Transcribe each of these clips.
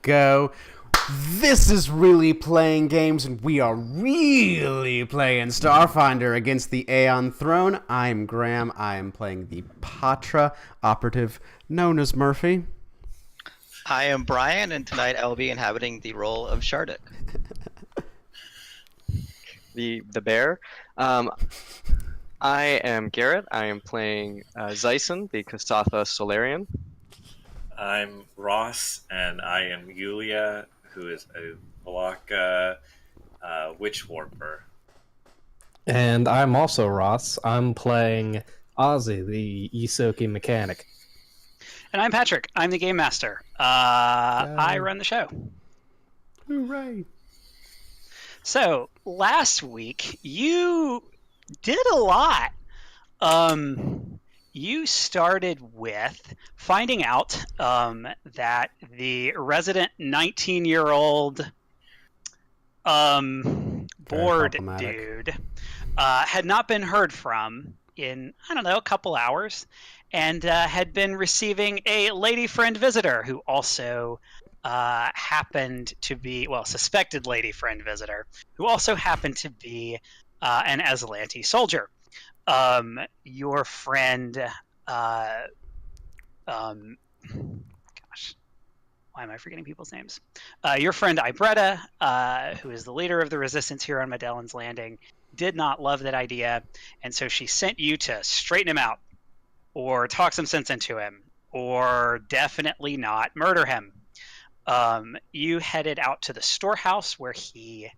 go. This is Really Playing Games, and we are really playing Starfinder against the Aeon throne. I'm Graham. I am playing the Patra operative known as Murphy. I am Brian, and tonight I will be inhabiting the role of Shardik. The bear. I am Garrett. I am playing Zyson, the Kastatha Solarian. I'm Ross, and I am Yulia, who is a Valaka witch warper. And I'm also Ross. I'm playing Ozzy, the Isoki mechanic. And I'm Patrick. I'm the game master. I run the show. Hooray. So, last week, you did a lot. You started with finding out that the resident 19-year-old bored dude had not been heard from in, I don't know, a couple hours, and had been receiving a lady friend visitor who also happened to be, well, suspected lady friend visitor, who also happened to be an Azlanti soldier. Your friend, gosh, why am I forgetting people's names? Your friend Ibretta, who is the leader of the resistance here on Madelon's Landing, did not love that idea, and so she sent you to straighten him out, or talk some sense into him, or definitely not murder him. You headed out to the storehouse where he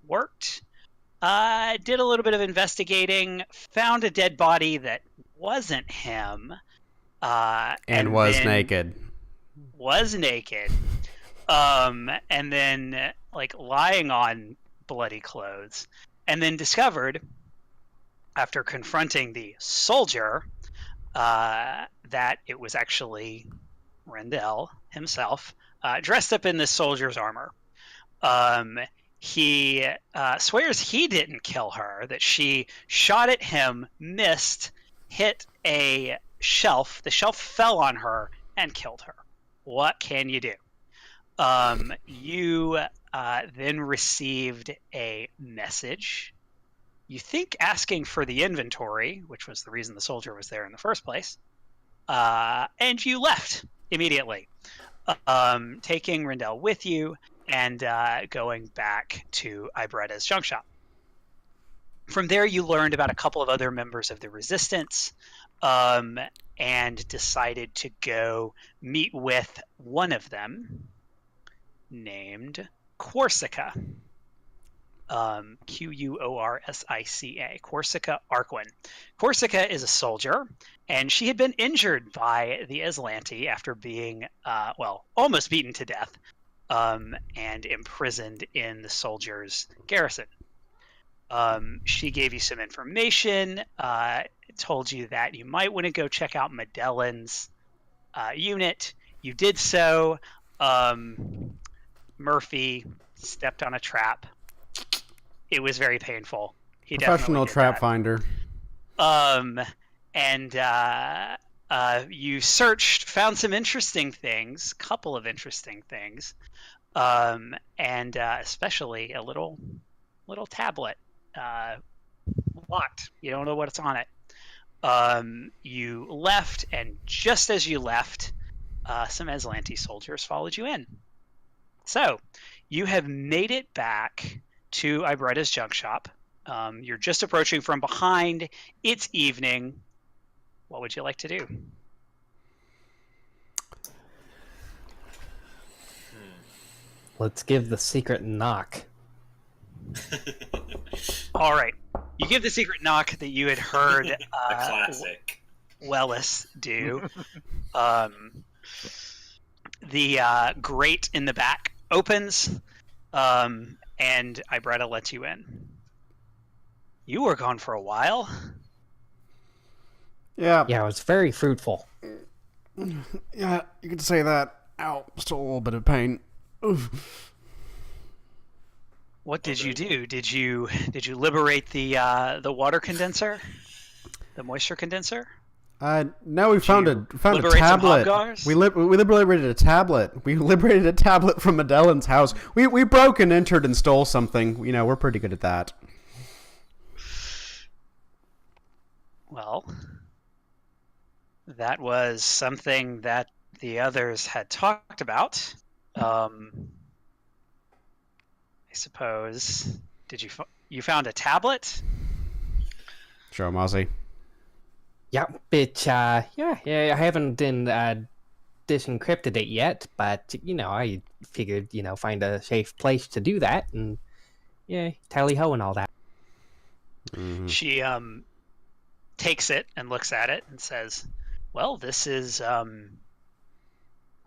worked, did a little bit of investigating, found a dead body that wasn't him, And was naked. Was naked, and then like lying on bloody clothes, and then discovered, after confronting the soldier, that it was actually Rendell himself, dressed up in this soldier's armor. He swears he didn't kill her, that she shot at him, missed, hit a shelf, the shelf fell on her, and killed her. What can you do? You then received a message, you think asking for the inventory, which was the reason the soldier was there in the first place, and you left immediately, taking Rendell with you and going back to Ibretta's junk shop. From there, you learned about a couple of other members of the Resistance, and decided to go meet with one of them, named Corsica. Quorsica. Corsica Arquin. Corsica is a soldier, and she had been injured by the Azlanti after being, almost beaten to death, and imprisoned in the soldiers' garrison. She gave you some information, told you that you might want to go check out Madelon's unit. You did so. Murphy stepped on a trap. It was very painful. He Professional trap finder. And you searched, found some interesting things, couple of interesting things, and especially a little tablet, locked. You don't know what's on it. You left, and just as you left, some Azlanti soldiers followed you in. So you have made it back to Ibretta's junk shop. You're just approaching from behind. It's evening. What would you like to do? Let's give the secret knock. All right. You give the secret knock that you had heard A classic. Wellis do. The grate in the back opens, and Ibretta lets you in. You were gone for a while. Yeah. Yeah, it was very fruitful. Yeah, you could say that. Ow, still a little bit of pain. Oof. What did you do? Did you liberate the water condenser? The moisture condenser? No, we found a liberate some tablet. Hobgars? We liberated a tablet. We liberated a tablet from Madelon's house. We broke and entered and stole something. You know, we're pretty good at that. Well, that was something that the others had talked about. I suppose. Did you found a tablet? Show him, Ozzy. Yeah, but yeah, I haven't disencrypted it yet, but I figured find a safe place to do that, and yeah, tally ho and all that. Mm-hmm. She takes it and looks at it and says, "Well, this is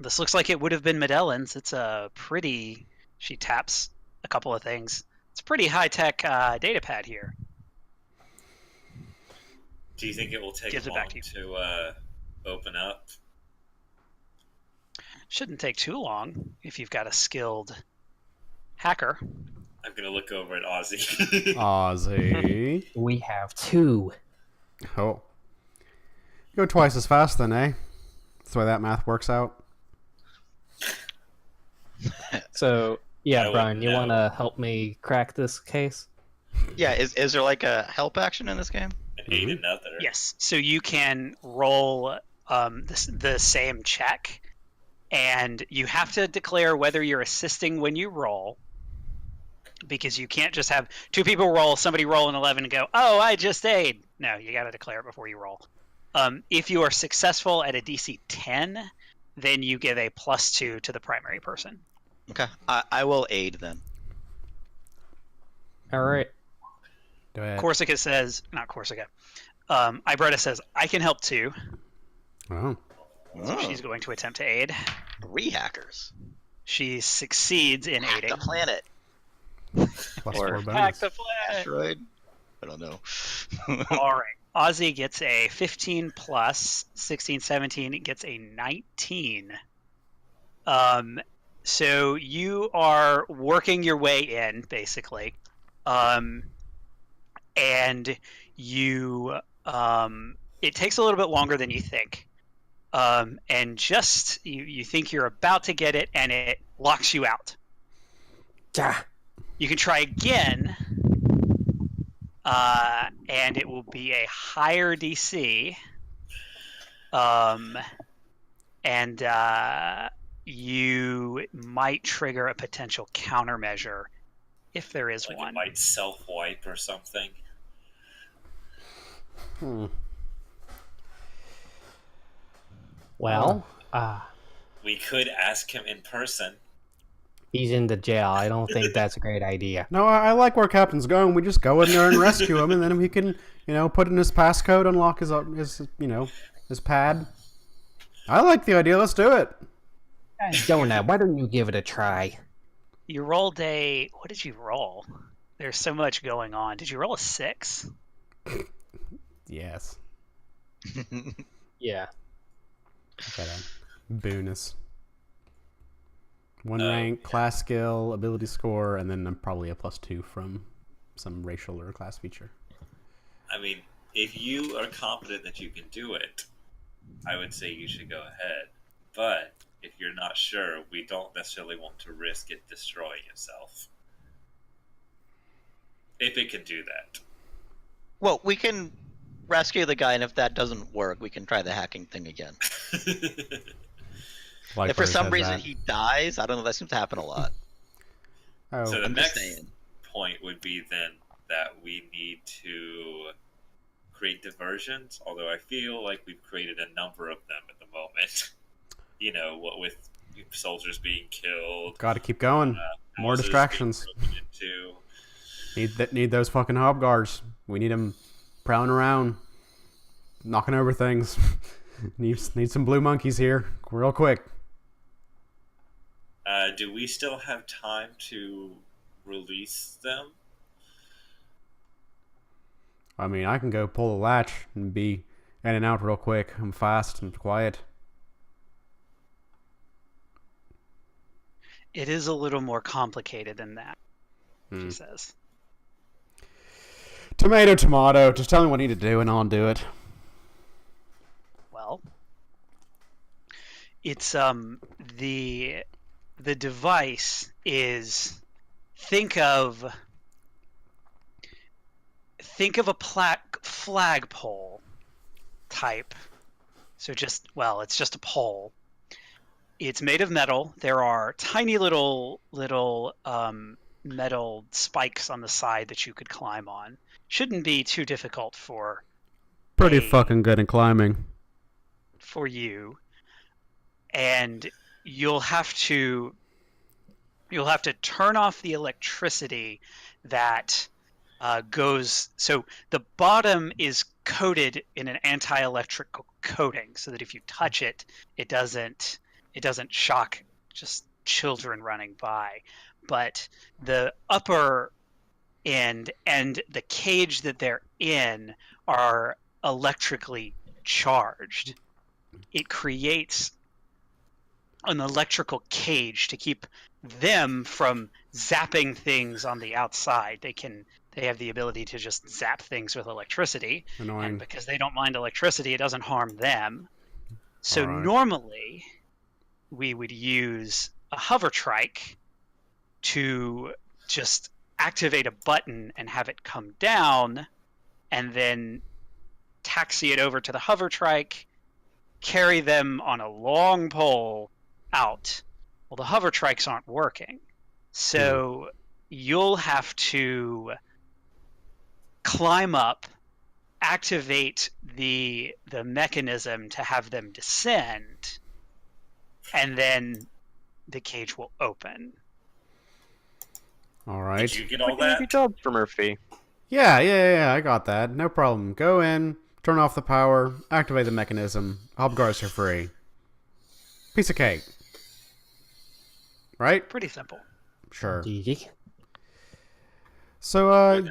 this looks like it would have been Madelon's. It's a pretty." She taps a couple of things. It's a pretty high tech data pad here. Do you think it will take long to open up? Shouldn't take too long if you've got a skilled hacker. I'm gonna look over at Ozzy. Ozzy. We have 2. Oh. Go twice as fast then, eh? That's the way that math works out. So yeah, I Brian, you wouldn't want to help me crack this case? Yeah, is there like a help action in this game? And aid another. Yes. So you can roll the same check, and you have to declare whether you're assisting when you roll, because you can't just have 2 people roll, somebody roll an 11 and go, "Oh, I just aid." No, you got to declare it before you roll. If you are successful at a DC 10, then you give a +2 to the primary person. Okay, I will aid then. All right. Go ahead. Corsica says, not Corsica. Ibretta says, "I can help too." Oh. So she's going to attempt to aid. 3 hackers. She succeeds in Hack aiding. the planet. Plus Or 4 bonus. Hack the planet. Asteroid. I don't know. All right. Ozzy gets a 15 plus 16, 17. It gets a 19. So you are working your way in, basically. And you it takes a little bit longer than you think. And just you think you're about to get it, and it locks you out. Ja. You can try again, and it will be a higher DC. And you might trigger a potential countermeasure if there is Like one. it might self-wipe or something. Well, We could ask him in person. he's in the jail. I don't think that's a great idea. No, I like where Captain's going. We just go in there and rescue him, and then he can, put in his passcode, unlock his his pad. I like the idea. Let's do it. Donut, why don't you give it a try? You rolled a... What did you roll? There's so much going on. Did you roll a 6? Yes. Yeah. Got a bonus. 1 rank, class skill, ability score, and then probably a +2 from some racial or class feature. I mean, if you are confident that you can do it, I would say you should go ahead. But if you're not sure, we don't necessarily want to risk it destroying itself. If it can do that. Well, we can rescue the guy, and if that doesn't work, we can try the hacking thing again. Like If for where some says reason that. he dies, I don't know, that seems to happen a lot. Oh, So the I'm just next saying. point would be then that we need to create diversions, although I feel like we've created a number of them at the moment. What with soldiers being killed. got to keep going. More houses distractions. being broken into. Need those fucking hobguards. We need them prowling around, knocking over things. need some blue monkeys here, real quick. Do we still have time to release them? I mean, I can go pull the latch and be in and out real quick. I'm fast and quiet. It is a little more complicated than that, she says. Tomato. Just tell me what I need to do and I'll do it. it's the device is think of a flagpole type. So it's just a pole. It's made of metal. There are tiny little metal spikes on the side that you could climb on. Shouldn't be too difficult for Pretty a- fucking good at climbing. you. And you'll have to turn off the electricity that goes. So the bottom is coated in an anti-electrical coating, so that if you touch it, it doesn't shock just children running by. But the upper end and the cage that they're in are electrically charged. It creates an electrical cage to keep them from zapping things on the outside. They have the ability to just zap things with electricity. Annoying. And because they don't mind electricity, it doesn't harm them. So All right. normally we would use a hover trike to just activate a button and have it come down, and then taxi it over to the hover trike, carry them on a long pole out. Well, the hover trikes aren't working, so you'll have to climb up, activate the mechanism to have them descend, and then the cage will open. All right. Did you get all Pretty that? good job for Murphy. Yeah, I got that. No problem. Go in, turn off the power, activate the mechanism. Hobguards are free. Piece of cake. Right? Pretty simple. Sure. GG. So,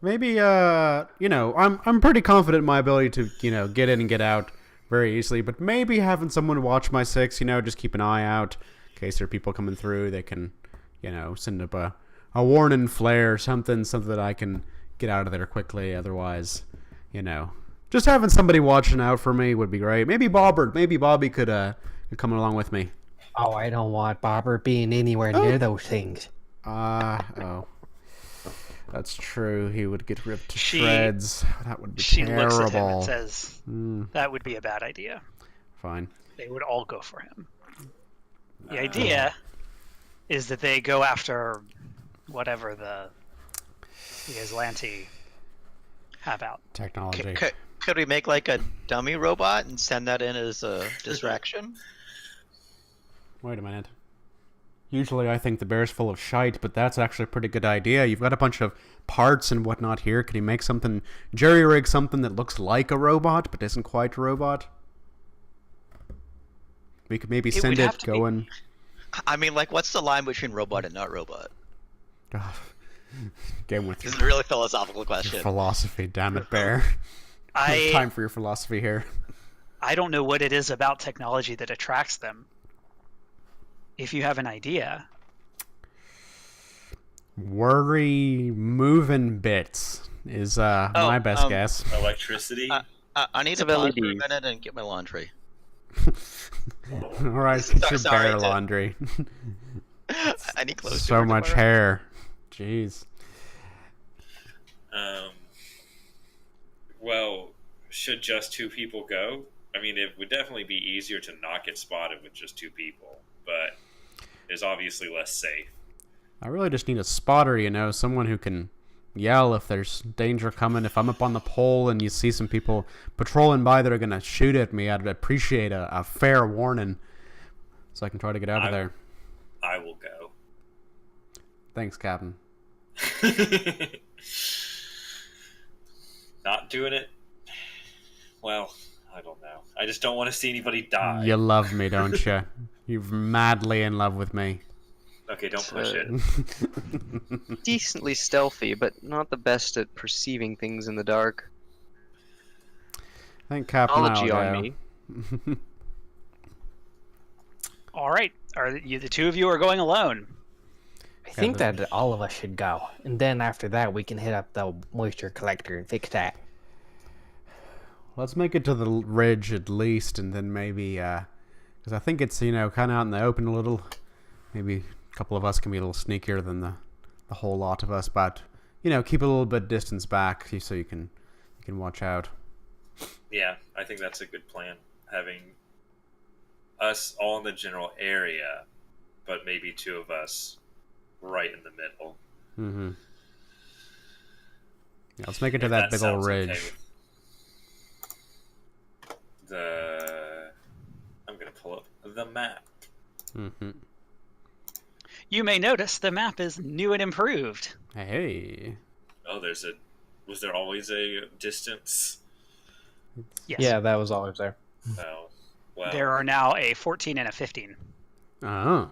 maybe, I'm pretty confident in my ability to, get in and get out very easily, but maybe having someone watch my 6, just keep an eye out in case there are people coming through. They can, send up a warning flare or something that I can get out of there quickly. Otherwise, just having somebody watching out for me would be great. Maybe Bobby could come along with me. Oh, I don't want Bobber being anywhere near those things. Oh. That's true. He would get ripped to She- shreds. That would be She terrible. looks at him and says, Mm, that would be a bad idea. fine. They would all go for him. The idea is that they go after whatever the Azlanti have out. Technology. Could we make like a dummy robot and send that in as a distraction? Wait a minute. Usually I think the bear's full of shite, but that's actually a pretty good idea. You've got a bunch of parts and whatnot here. Could he make something, jerry-rig something that looks like a robot, but isn't quite a robot? We could maybe It would send have it to be- going... I mean, like, what's the line between robot and not robot? Game with This your is a really philosophical question. philosophy, damn it, bear. I Time for your philosophy here. I don't know what it is about technology that attracts them. If you have an idea, Worry moving bits is my best guess. Electricity. I need to Of pause for a LEDs. minute and get my laundry. All right, get your Sorry, bear to- laundry. I need clothes. So much hair. Jeez. Well, should just 2 people go? I mean, it would definitely be easier to not get spotted with just 2 people, but it's obviously less safe. I really just need a spotter, someone who can yell if there's danger coming. If I'm up on the pole and you see some people patrolling by that are going to shoot at me, I'd appreciate a fair warning so I can try to get out of there. I will go. Thanks, Captain. Not doing it? Well, I don't know. I just don't want to see anybody die. You love me, don't you? You're madly in love with me. Okay, don't push it. Decently stealthy, but not the best at perceiving things in the dark. I think Captain Technology I'll on go. me. all right. Are you the 2 of you are going alone? I think that all of us should go, and then after that we can hit up the moisture collector and fix that. let's make it to the ridge at least, and then maybe, because I think it's, kind of out in the open a little. Maybe a couple of us can be a little sneakier than the whole lot of us, but, keep a little bit distance back so you can watch out. Yeah, I think that's a good plan. Having us all in the general area, but maybe 2 of us right in the middle. Mm-hmm. Yeah, let's make it to If that big old sounds okay ridge. with I'm going to pull up the map. Mm-hmm. You may notice the map is new and improved. Hey. Oh, was there always a distance? Yes. Yeah, that was always there. Oh, well. There are now a 14 and a 15. Oh.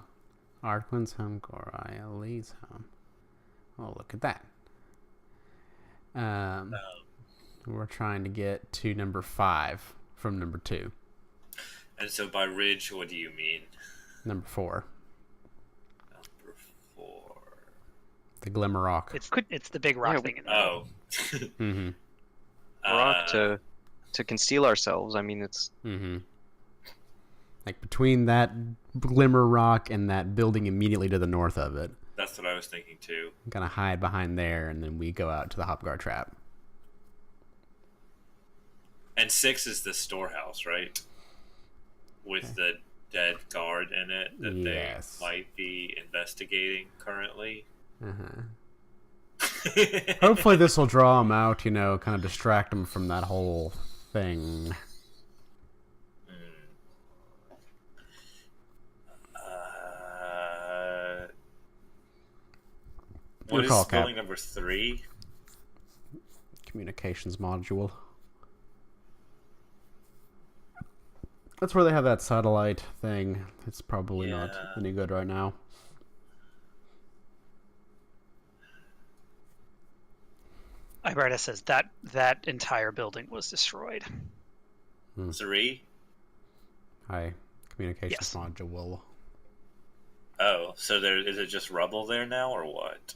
Arklin's home, Gorai, Lee's home. Oh, look at that. We're trying to get to number 5 from number 2. And so by ridge, what do you mean? Number 4. Number 4. The Glimmer Rock. It's the big rock Yeah, thing in the middle. Oh. Mm-hmm. Rock to conceal ourselves. I mean, it's Mm-hmm. Like between that Glimmer Rock and that building immediately to the north of it. That's what I was thinking too. I'm gonna hide behind there, and then we go out to the Hopgar Trap. And 6 is the storehouse, right? With the dead guard in it that Yes. they might be investigating currently. Uh-huh. Hopefully this will draw them out, kind of distract them from that whole thing. What Good is call, Cap. building number 3? Communications module. That's where they have that satellite thing. It's probably not Yeah. any good right now. Iberta says that entire building was destroyed. 3? Hi, communications Yes. module. Oh, so is it just rubble there now, or what?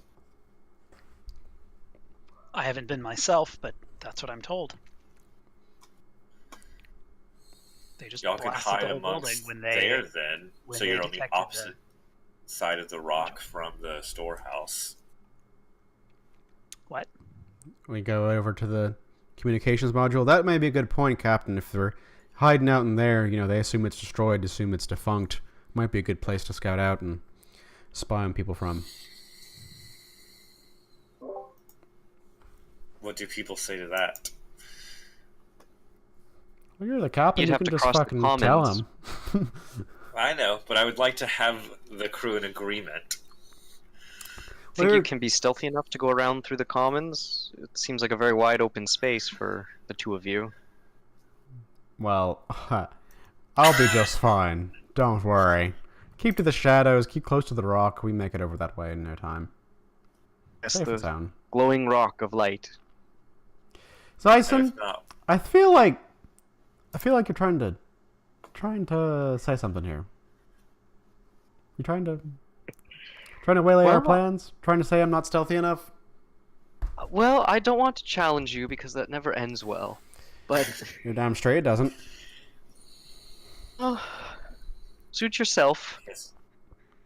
I haven't been myself, but that's what I'm told. They just Y'all can blasted hide the whole building amongst when they there then. when So they you're on the detected opposite side of the rock from the storehouse. what? We go over to the communications module. That may be a good point, Captain. If they're hiding out in there, they assume it's destroyed, assume it's defunct. Might be a good place to scout out and spy on people from. What do people say to that? Well, you're the captain. You'd You have can to just cross the fucking tell commons. them. I know, but I would like to have the crew in agreement. think Where- you can be stealthy enough to go around through the commons? It seems like a very wide open space for the 2 of you. Well, I'll be just fine. Don't worry. Keep to the shadows. Keep close to the rock. We make it over that way in no time. Yes, Safe and the sound. glowing rock of light. So, And Ison, if not, I feel like you're trying to say something here. You trying to waylay our Well, plans? Trying to say I'm not stealthy enough? Well, I don't want to challenge you because that never ends well. But You're damn straight it doesn't. suit yourself.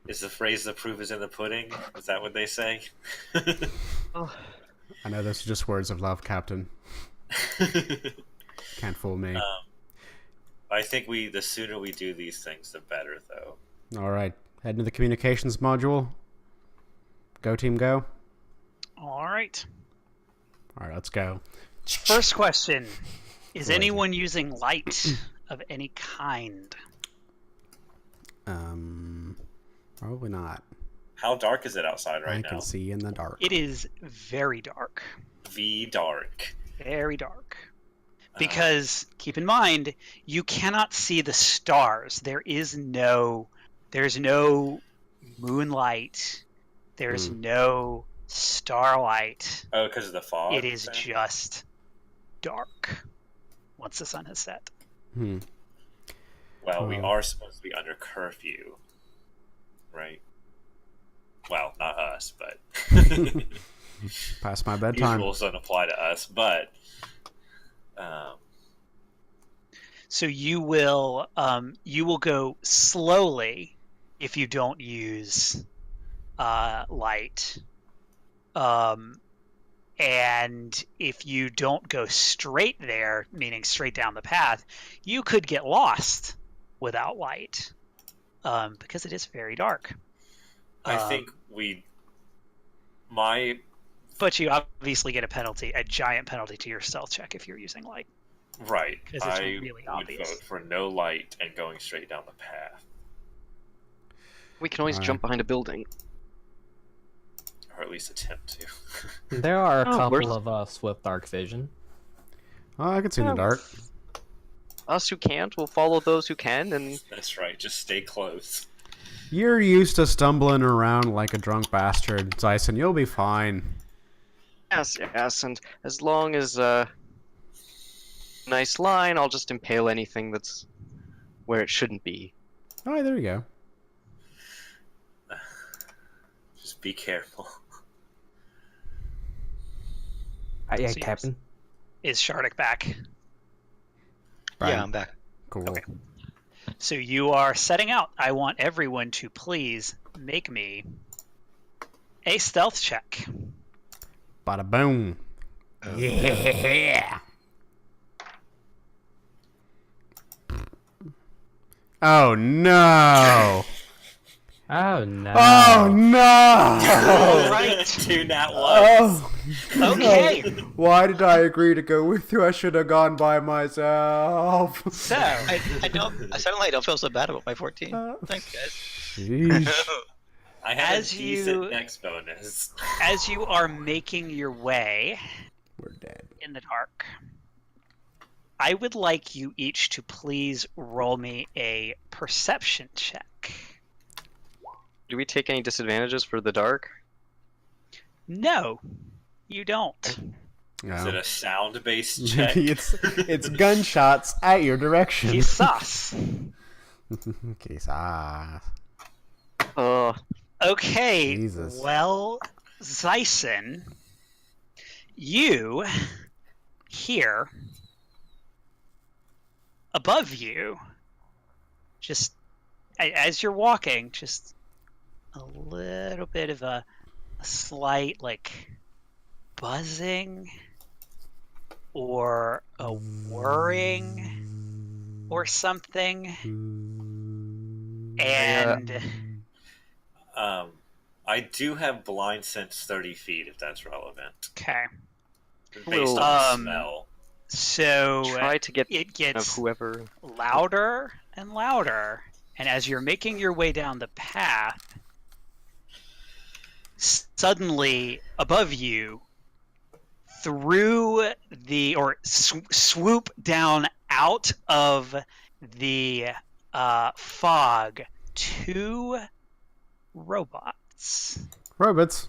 is the phrase "the proof is in the pudding"? Is that what they say? Oh, I know those are just words of love, Captain. Can't fool me. I think the sooner we do these things, the better, though. All right, head into the communications module. Go team, go. All right. All right, let's go. First question: is What is anyone using light of any kind? Probably not. How dark is it outside right I now? can see in the dark. It is very dark. V dark. Very dark. Because keep in mind, you cannot see the stars. There's no moonlight. There's no starlight. Oh, because of the fog. It is thing? just dark once the sun has set. Well, we Oh. are supposed to be under curfew, right? Well, not us, but Past my these bedtime. rules don't apply to us. But So you will go slowly if you don't use light. And if you don't go straight there, meaning straight down the path, you could get lost without light, because it is very dark. I think my But you obviously get a giant penalty to your stealth check if you're using light. right. 'Cause it's I really would obvious. vote for no light and going straight down the path, We can always Alright. jump behind a building. or at least attempt to. There are a Oh, couple where's- of us with dark vision. Oh, I can see in the dark. Us who can't will follow those who can, and That's right. Just stay close. You're used to stumbling around like a drunk bastard, Dyson. You'll be fine. yes, and as long as nice line, I'll just impale anything that's where it shouldn't be. Oh, there you go. Just be careful. Yeah, So you- Captain. Is Shardik back? Brian. Yeah, I'm back. Cool. Okay. So you are setting out. I want everyone to please make me a stealth check. Bada boom. Yeah. Oh no. Oh no. Oh no. Right. Do not Oh. Okay. Why did I agree to go with you? I should have gone by myself. So I suddenly don't feel so bad about my 14. Thanks, guys. Sheesh. I have As a decent you- next bonus. as you are making your way We're dead. in the dark, I would like you each to please roll me a perception check. Do we take any disadvantages for the dark? No, you don't. Is it No. a sound-based check? Maybe it's gunshots at your direction. He's sus. Quizás. Okay, Jesus. well, Zyson, you hear above you, just as you're walking, just a little bit of a slight, like, buzzing or a whirring or something. And I do have blind sense 30 feet, if that's relevant. okay, Based Well, on smell. so Try to get it of gets whoever. louder and louder, and as you're making your way down the path, suddenly above you, through the swoop down out of the fog, two robots, Robots.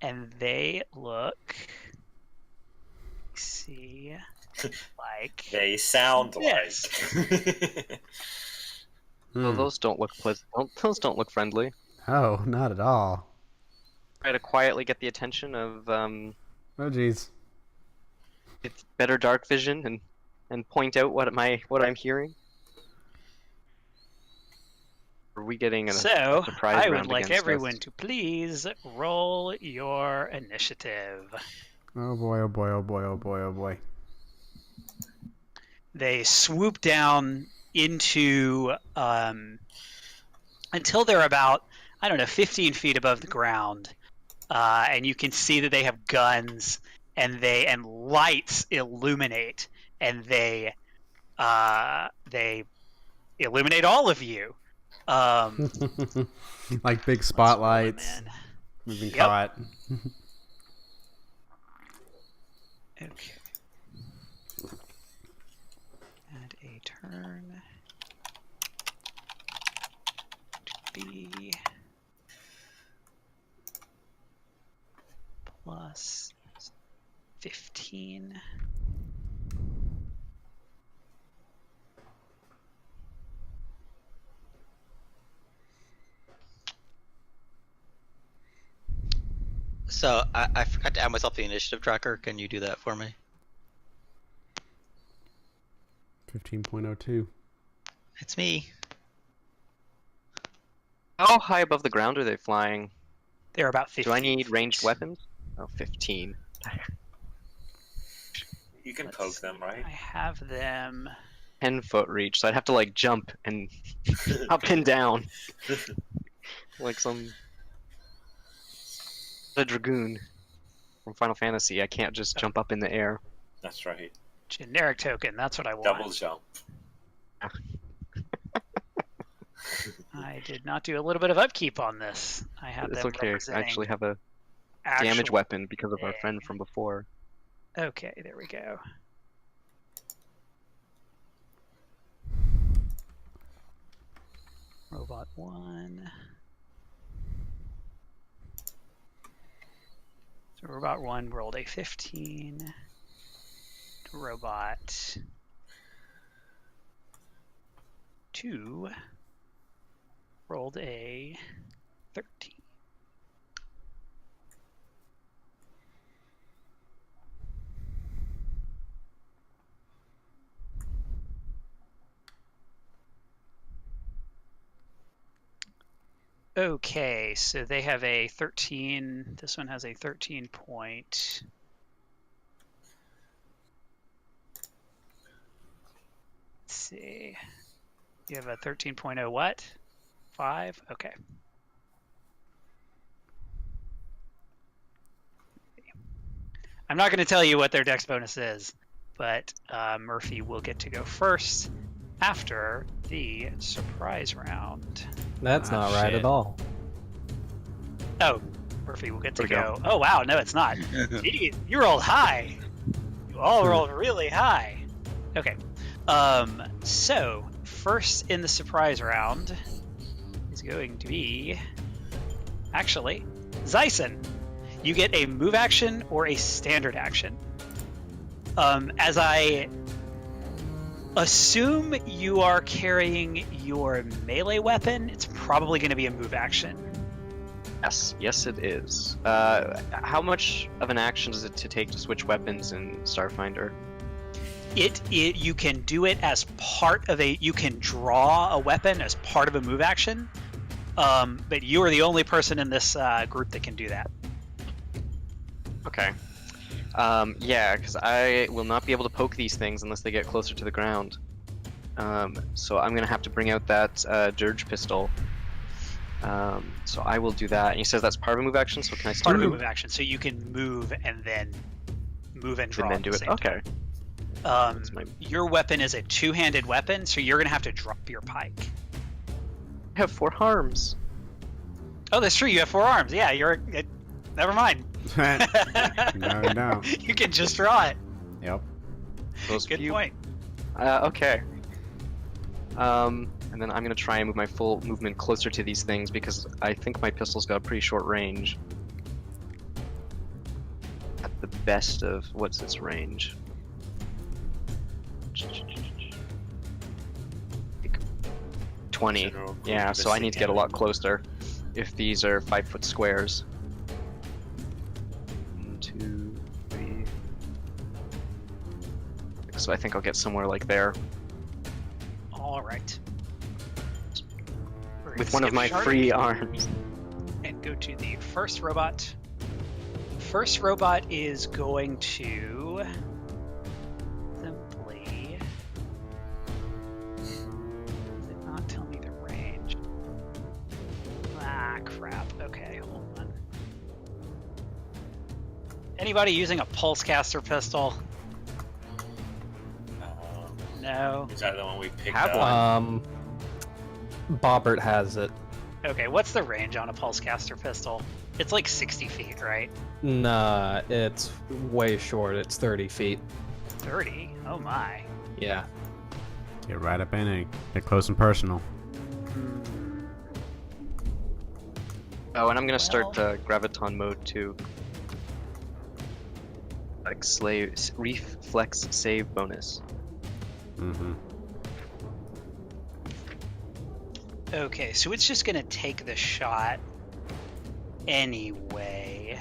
and they look, see, like They sound Yes. like. Well, Hmm. those don't look pleasant. Those don't look friendly. Oh, not at all. Try to quietly get the attention of Oh, jeez. it's better dark vision and point out what I'm hearing. Are we getting a So, surprise I would round like against everyone us? to please roll your initiative. Oh boy, oh boy, oh boy, oh boy, oh boy. They swoop down into until they're about, I don't know, 15 feet above the ground, and you can see that they have guns and lights illuminate, and they illuminate all of you. Like big Let's spotlights. roll 'em Moving Yep. caught. in. Okay. Add a turn to be plus 15. So I forgot to add myself the initiative tracker. Can you do that for me? 15.02. It's me. How high above the ground are they flying? They're about 15. Do I need feet. ranged weapons? Oh, 15. You can Let's poke see, them, right? I have them. 10-foot reach, so I'd have to like jump and up and down like a dragoon from Final Fantasy. I can't just jump up in the air. That's right. Generic token. That's what I want. Double jump. I did not do a little bit of upkeep on this. I had It's them okay. I representing actually have a actual damage weapon because of our thing. friend from before. Okay, there we go. Robot 1. So Robot 1 rolled a 15. Robot 2 rolled a 13. Okay, so they have a 13. This one has a 13 point. Let's see. You have a 13.0 what? 5? Okay. I'm not going to tell you what their dex bonus is, but Murphy will get to go first after the surprise round. That's Ah, not right shit. at all. Oh, Murphy will get to Where'd it go. Oh, wow. No, it's not. Gee, you rolled high. You all rolled really high. Okay. So, first in the surprise round is going to be... Actually, Zyson. You get a move action or a standard action. As I assume you are carrying your melee weapon, it's probably going to be a move action. Yes, it is. How much of an action does it to take to switch weapons in Starfinder? You can do it as part of a. You can draw a weapon as part of a move action, but you are the only person in this group that can do that. Okay. Yeah, because I will not be able to poke these things unless they get closer to the ground. So I'm gonna have to bring out that dirge pistol. So I will do that. And he says that's part of a move action. So can I still Part of a move move action, so you can move and then draw. and then at do the it? same Okay. time. That's my... Your weapon is a two-handed weapon, so you're gonna have to drop your pike. I have 4 arms. Oh, that's true. You have 4 arms. Yeah, you're. Never mind. No. You can just draw it. Yep. Those Good few- point. Okay. And then I'm gonna try and move my full movement closer to these things because I think my pistol's got a pretty short range. At the best of what's its range? Like 20. General Yeah, so I need to get a lot Grievous closer if these are 5-foot squares. 1, 2, 3. So I think I'll get somewhere like there. All right. We're gonna With one of skip my Shark free arms. and go to the first robot. First robot is going to simply. Does it not tell me the range? Ah, crap. Okay, hold on. Anybody using a pulsecaster pistol? No. Is that the one we picked Have up? one. Bobbert has it. Okay, what's the range on a pulsecaster pistol? It's like 60 feet, right? Nah, it's way short. It's 30 feet. 30? Oh my. Yeah. Get right up in it. Get close and personal. Oh, and I'm gonna start graviton mode too. Like reflex save bonus. Mm-hmm. Okay, so it's just gonna take the shot anyway.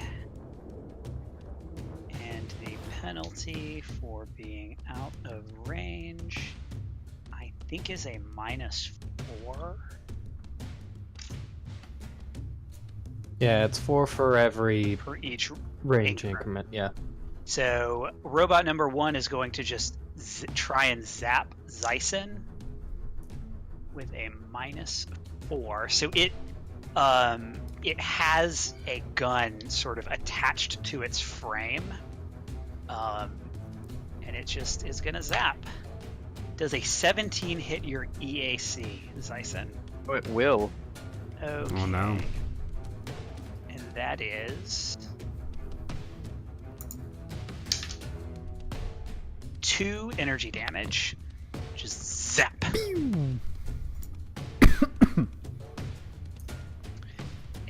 And the penalty for being out of range think is a -4. Yeah, it's 4 for every per each range increment. increment. Yeah. So robot number 1 is going to just try and zap Zyson with a -4. So it has a gun sort of attached to its frame, and it just is gonna zap. Does a 17 hit your EAC, Zyson? Oh, it will. Okay. Oh no. And that is 2 energy damage. Just zap.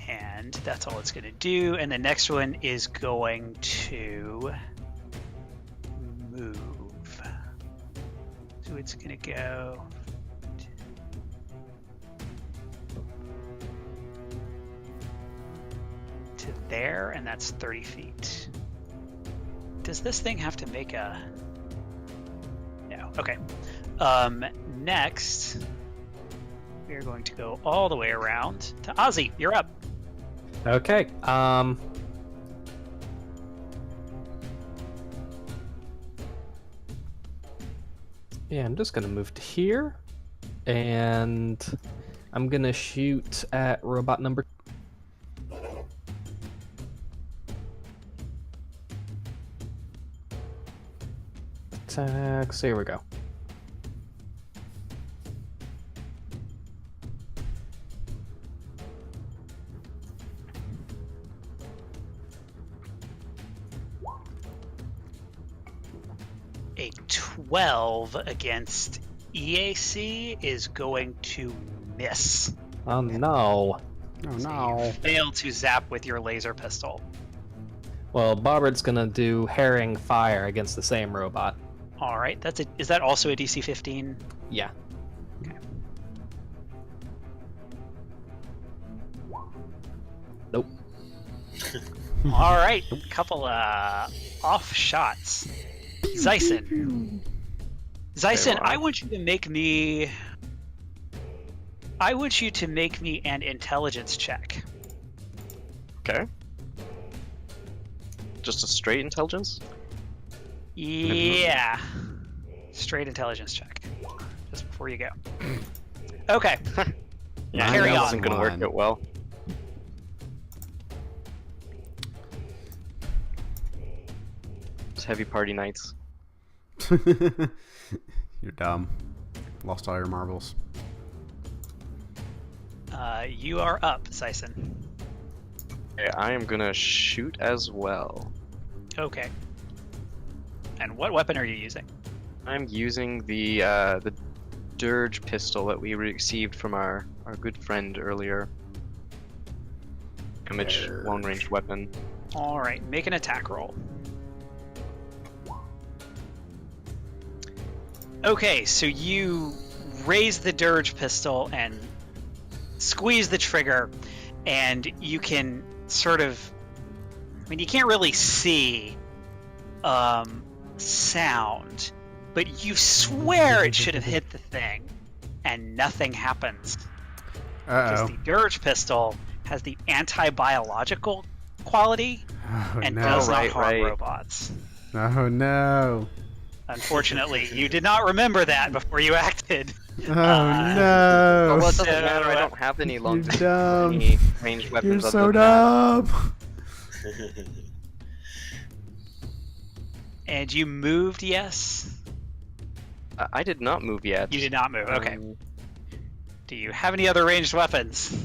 And that's all it's going to do. And the next one is going to move. So it's going to go to there, and that's 30 feet. Does this thing have to make a... No. Okay. Next, we are going to go all the way around to Ozzy. You're up. Okay. Yeah, I'm just gonna move to here, and I'm gonna shoot at robot number. Attacks. Here we go. A 12 against EAC is going to miss. Oh no. Oh So no. you fail to zap with your laser pistol. Well, Bobbert's gonna do herring fire against the same robot. All right, is that also a DC 15? Yeah. Okay. Nope. All right, couple off shots. Zyson. Zyson, I want you to make me. I want you to make me an intelligence check. Okay. Just a straight intelligence? Yeah. Straight intelligence check. Just before you go. Okay. Yeah, Carry that on. wasn't gonna work One. out well. It's heavy party nights. You're dumb. Lost all your marbles. You are up, Zyson. Okay, I am gonna shoot as well. Okay. And what weapon are you using? I'm using the dirge pistol that we received from our good friend earlier. Image long-range weapon. All right, make an attack roll. Okay, so you raise the dirge pistol and squeeze the trigger, and you can sort of, I mean, you can't really see sound, but you swear it should have hit the thing, and nothing happens. Because Uh-oh. the dirge pistol has the anti-biological quality Oh and no. does not Right, harm right. robots. Oh no. Unfortunately, you did not remember that before you acted. Oh Oh, no. well, it doesn't So, matter. I don't have any long dumb. any ranged You're weapons. so other than that. dumb. And you moved, yes? I did not move yet. You did not move, okay. Um, Do you have any other ranged weapons?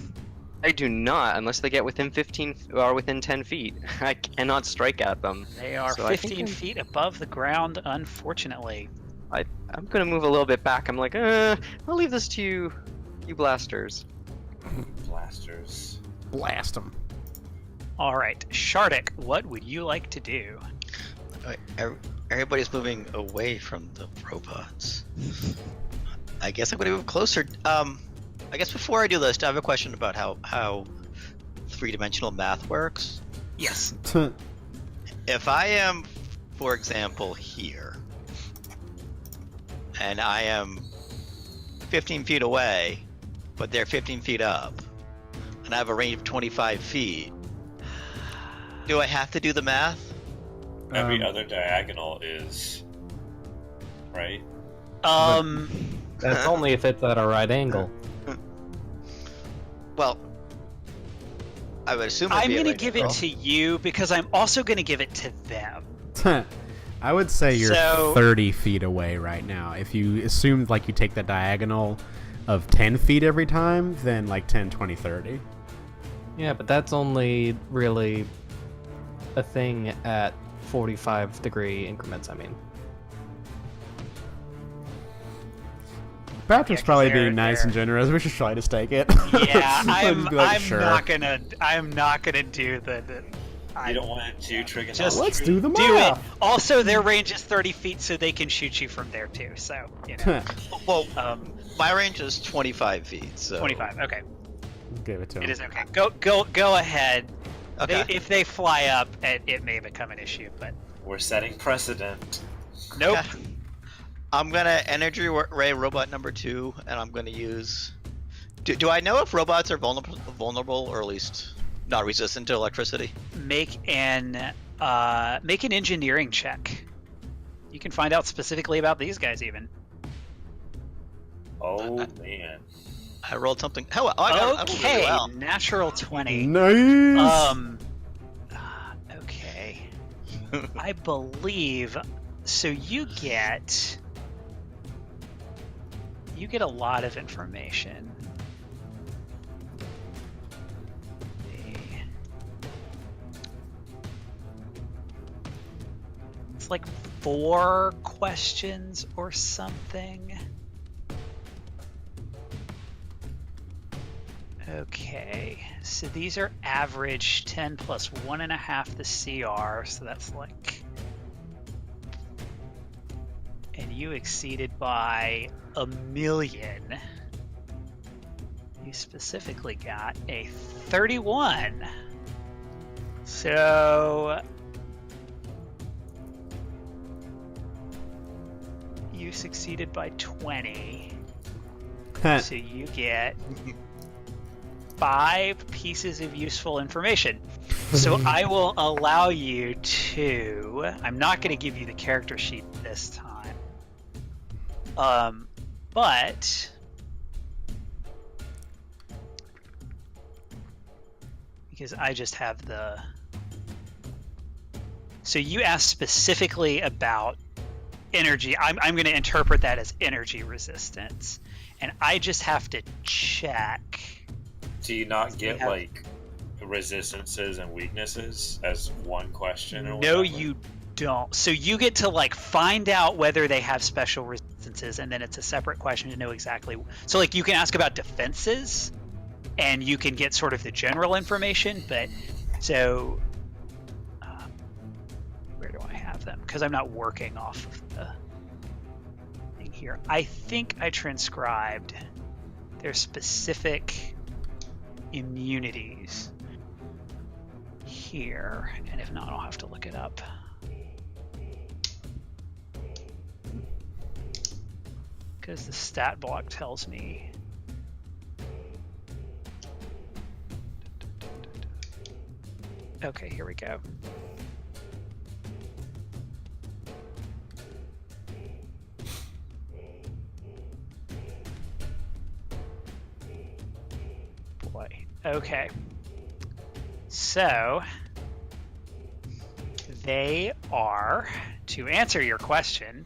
I do not, unless they get within 15 or within 10 feet. I cannot strike at them. They are So I think 15 I'm- feet above the ground, unfortunately. I'm gonna move a little bit back. I'm like, I'll leave this to you blasters. Blasters. Blast them. All right, Shardik, what would you like to do? Everybody's moving away from the robots. I guess I'm going to move closer. I guess before I do this, I have a question about how three-dimensional math works. Yes. If I am, for example, here, and I am 15 feet away, but they're 15 feet up, and I have a range of 25 feet. Do I have to do the math? Every other diagonal is right. That's only if it's at a right angle. Well, I would assume I'm going to give it to you because I'm also going to give it to them. I would say you're So- 30 feet away right now. If you assumed like you take the diagonal of 10 feet every time, then like 10, 20, 30. Yeah, but that's only really a thing at 45-degree increments, I mean. Patrick's 'cause probably they're- being nice and generous. We should try to stake it. Yeah, Just be like, sure. I'm not gonna do the You don't want to do trigonometry. Just Let's do the math. do it. Also, their range is 30 feet, so they can shoot you from there too. So, you know, Well, um, my range is 25 feet, so 25. Okay, Give it to him. it is okay. Go ahead. Okay. If they fly up, it may become an issue, but We're setting precedent. nope. I'm gonna energy ray robot number 2, and I'm gonna use. Do I know if robots are vulnerable, or at least not resistant to electricity? Make an engineering check. You can find out specifically about these guys even. Oh man. I rolled something. Oh, I got Okay, really well. natural 20. Nice. Okay. I believe so. You get a lot of information. It's like 4 questions or something. Okay, so these are average 10 plus 1.5 the CR, so that's like. And you exceeded by 1,000,000. You specifically got a 31. So. You succeeded by 20. So you get 5 pieces of useful information. So I will allow you to. I'm not going to give you the character sheet this time. But because I just have the. So you asked specifically about energy. I'm going to interpret that as energy resistance, and I just have to check. Do you not get have- like resistances and weaknesses as one question or No, whatever? you don't. So you get to like find out whether they have special resistances, and then it's a separate question to know exactly. So like you can ask about defenses, and you can get sort of the general information. But so where do I have them? Because I'm not working off of the thing here. I think I transcribed their specific immunities here, and if not, I'll have to look it up. Because the stat block tells me. Okay, here we go. Boy. Okay. So they are, to answer your question,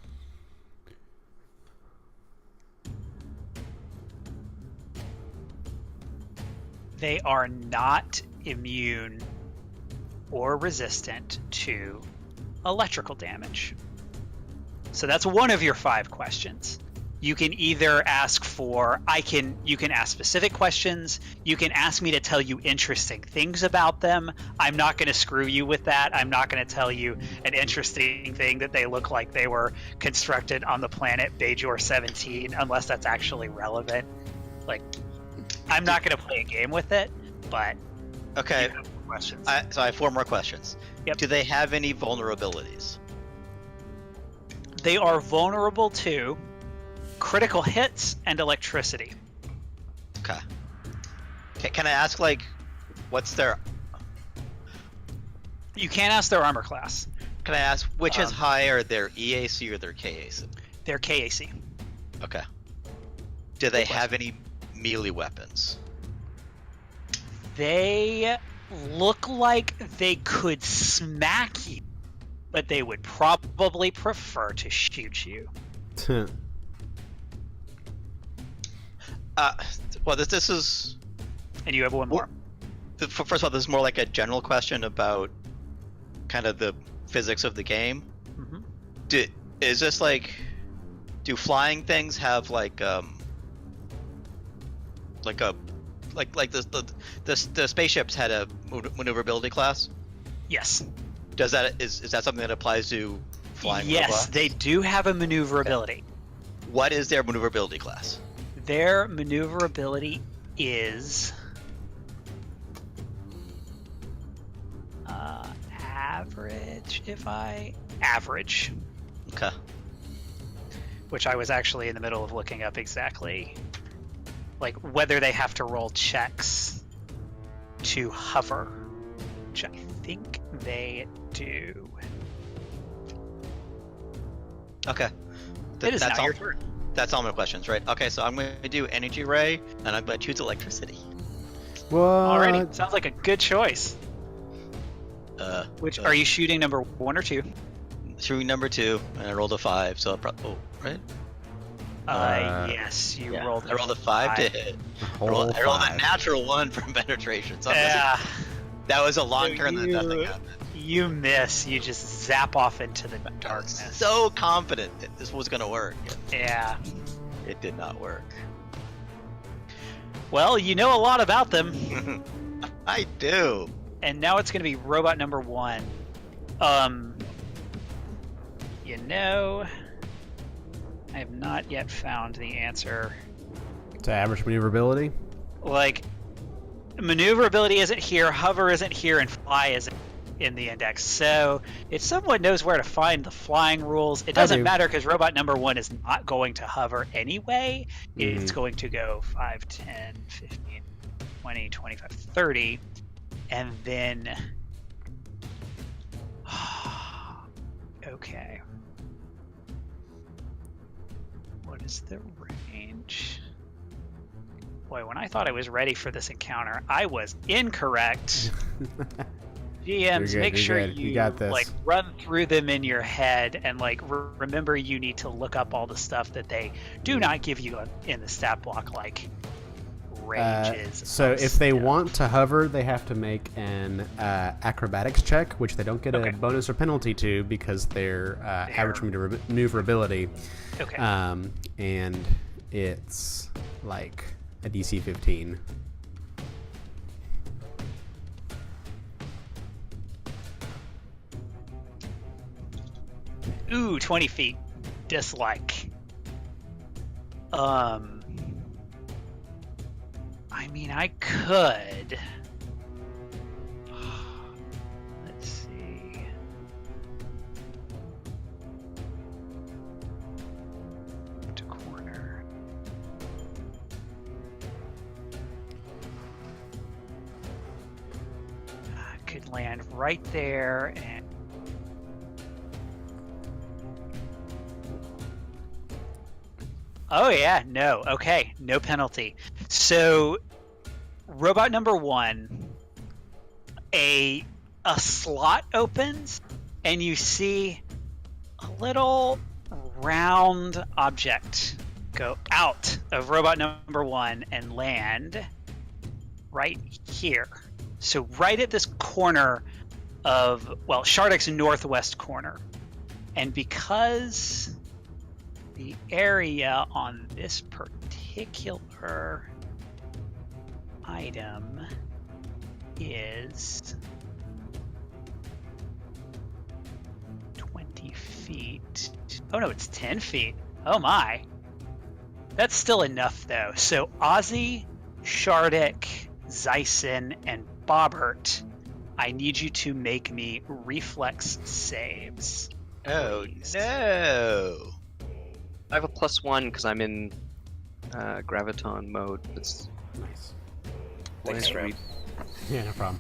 they are not immune or resistant to electrical damage. So that's one of your 5 questions. You can either ask for, you can ask specific questions. You can ask me to tell you interesting things about them. I'm not going to screw you with that. I'm not going to tell you an interesting thing that they look like they were constructed on the planet Bajor 17, unless that's actually relevant. Like, I'm not going to play a game with it, but Okay. you have questions. So I have 4 more questions. Yep. Do they have any vulnerabilities? They are vulnerable to critical hits, and electricity. Okay. Can I ask, like, what's their... You can't ask their armor class. Can I ask which is higher, their EAC or their KAC? Their KAC. Okay. Do they have any melee weapons? They look like they could smack you, but they would probably prefer to shoot you. Well, this is... And you have one more. First of all, this is more like a general question about kind of the physics of the game. Mm-hmm. Is this like... Do flying things have like the spaceships had a maneuverability class? Yes. Is that something that applies to flying Yes, robots? they do have a maneuverability. What is their maneuverability class? Their maneuverability is average. Okay. Which I was actually in the middle of looking up exactly, like whether they have to roll checks to hover, which I think they do. Okay. It is that's now all. your turn. That's all my questions, right? Okay, so I'm going to do energy ray, and I'm going to choose electricity. What? Alrighty, sounds like a good choice. Which uh, are you shooting, number 1 or 2? Shooting number 2, and I rolled a 5, so right? Yes, you Yeah, rolled. I rolled a 5 to hit. I rolled a 5. natural 1 from penetration. So Yeah, that was a long So turn that nothing happened. you miss. You just zap off into the I was darkness. so confident that this was going to work. Yeah. It did not work. Well, you know a lot about them. I do. And now it's going to be robot number 1. You know, I have not yet found the answer. To average maneuverability? Like, maneuverability isn't here, hover isn't here, and fly isn't in the index. So if someone knows where to find the flying rules, it doesn't do. matter because robot number 1 is not going to hover anyway. It's going to go 5, 10, 15, 20, 25, 30. And then... Okay. What is the range? Boy, when I thought I was ready for this encounter, I was incorrect. GMs, You're make good, sure you're good. you You got this. like run through them in your head and like remember you need to look up all the stuff that they do not give you in the stat block, like ranges. So of if they stuff. want to hover, they have to make an acrobatics check, which they don't get Okay. a bonus or penalty to because they're average maneuverability. Okay. And it's like a DC 15. Ooh, 20 feet. Dislike. I mean, I could. Let's see. To corner. I could land right there and. Oh yeah, no. Okay, no penalty. So, robot number 1, a slot opens, and you see a little round object go out of robot number 1 and land right here. So right at this corner of, well, Shardek's northwest corner. And because the area on this particular item is 20 feet. Oh no, it's 10 feet. Oh my. That's still enough though. So Ozzy, Shardek, Zyson, and Bobbert, I need you to make me reflex saves. Oh please. no. I have a +1 because I'm in graviton mode. It's Nice. Thanks, Okay. Graham. Yeah, no problem.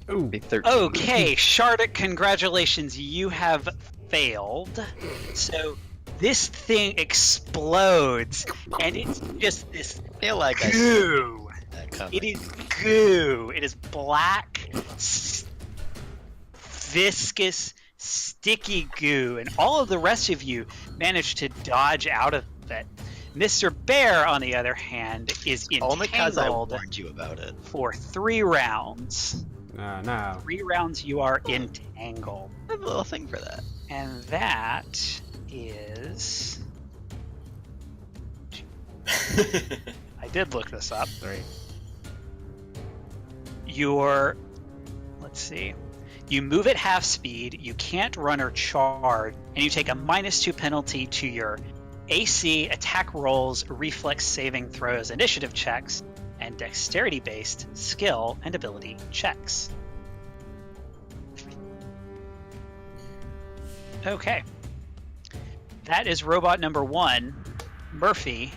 Ooh. be 13. Okay, Shardik, congratulations. You have failed. So this thing explodes, and it's just this I feel like I goo. that coming. It is goo. It is black, viscous, sticky goo, and all of the rest of you managed to dodge out of it. Mr. Bear, on the other hand, is Only because I entangled warned you about it. for 3 rounds. No. 3 rounds you are entangled. I have a little thing for that. And that is... I did look this up. 3. Let's see. You move at half speed, you can't run or charge, and you take a -2 penalty to your AC, attack rolls, reflex saving throws, initiative checks, and dexterity-based skill and ability checks. Okay. That is robot number 1. Murphy,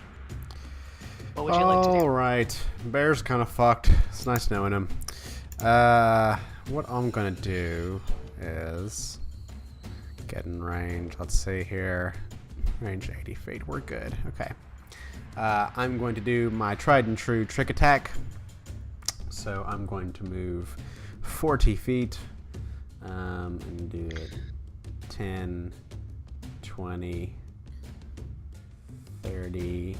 what would you like to do? All right. Bear's kind of fucked. It's nice knowing him. What I'm gonna do is get in range. Let's see here. Range 80 feet. We're good. Okay. I'm going to do my tried and true trick attack. So I'm going to move 40 feet and do it 10, 20, 30.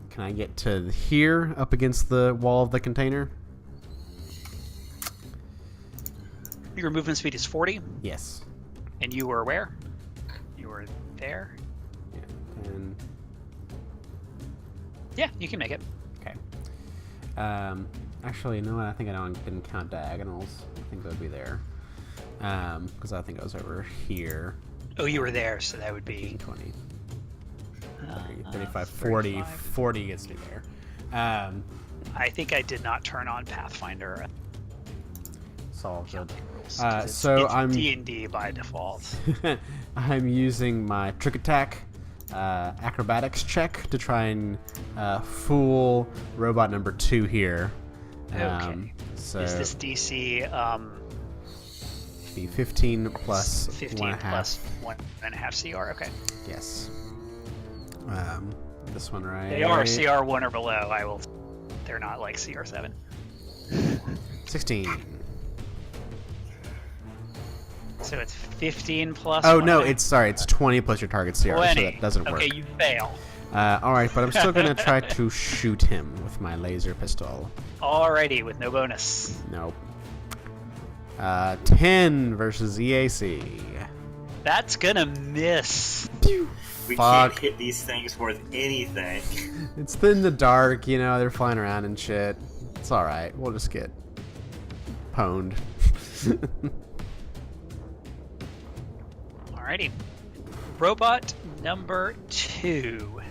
Can I get to here up against the wall of the container? Your movement speed is 40, Yes. and you were where? You were there? Yeah, 10. Yeah, you can make it. Okay. Actually, you know what? I think I didn't count diagonals. I think that would be there. Because I think I was over here. Oh, you were there, so that would 15, be 20, 30, uh, 35, 40. 35. 40 gets me there. I think I did not turn on Pathfinder. It's all good. So So I'm D&D by default. I'm using my trick attack acrobatics check to try and fool robot number 2 here. Okay. So Is this DC be 15 plus 15 1.5. plus 1.5 CR? Okay. Yes. This one right. They are CR 1 or below. They're not like CR 7. 16. So it's 15 plus. Oh no, 1.5. it's 20 plus your target CR, 20. so that doesn't work. Okay, you fail. All right, but I'm still gonna try to shoot him with my laser pistol. Alrighty, with no bonus. Nope. 10 versus EAC. That's gonna miss. We Fuck. can't hit these things worth anything. It's in the dark, you know, they're flying around and shit. It's alright, we'll just get pwned. Alrighty. Robot number 2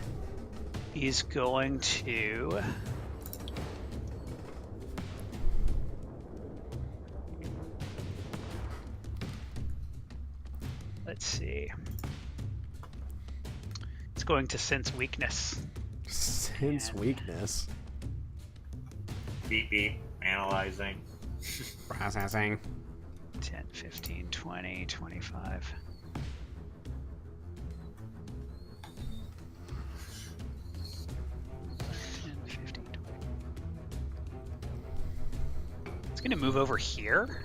is going to... Let's see. It's going to sense weakness. Sense weakness. Beep beep. Analyzing. Processing. 10, 15, 20, 25. It's going to move over here.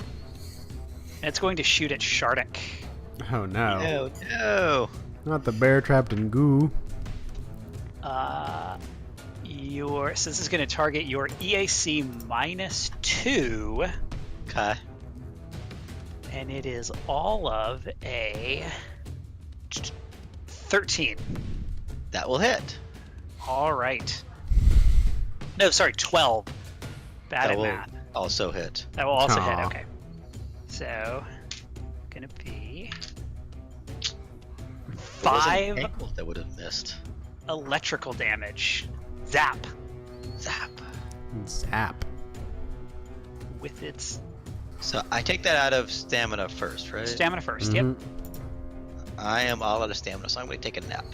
And it's going to shoot at Shardik. Oh no. No, no. Not the bear trapped in goo. So this is going to target your EAC -2. Okay. And it is all of a 13. That will hit. All right. No, sorry, 12. Bad That at will math. also hit. That will also hit. Aw. Okay. So, gonna be If it wasn't 5 ankle that would have missed. electrical damage. Zap Zap. Zap. with its So I take that out of stamina first, right? Stamina 1st. Mhm. Yep. I am all out of stamina, so I'm going to take a nap.